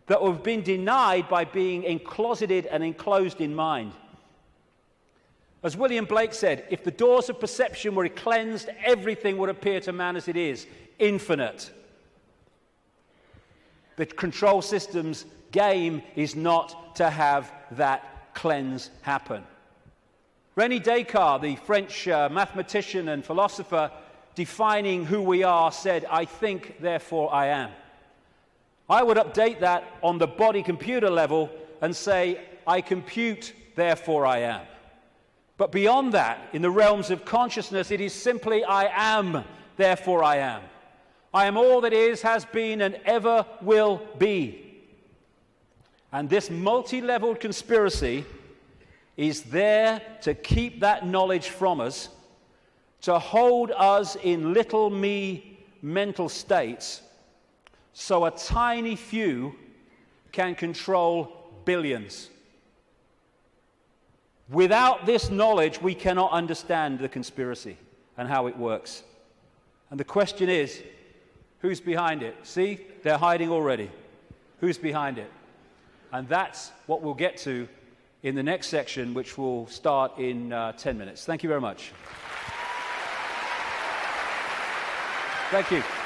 I: that have been denied by being encloseted and enclosed in mind. As William Blake said, if the doors of perception were cleansed, everything would appear to man as it is, infinite. The control system's game is not to have that cleanse happen. René Descartes, the French mathematician and philosopher, defining who we are, said, "I think, therefore I am." I would update that on the body computer level and say, "I compute, therefore I am." But beyond that, in the realms of consciousness, it is simply, "I am, therefore I am." I am all that is, has been, and ever will be. And this multi-leveled conspiracy is there to keep that knowledge from us, to hold us in little me mental states, so a tiny few can control billions. Without this knowledge, we cannot understand the conspiracy and how it works. And the question is, who's behind it? See, they're hiding already. Who's behind it? And that's what we'll get to in the next section, which will start in 10 minutes. Thank you very much. Thank you.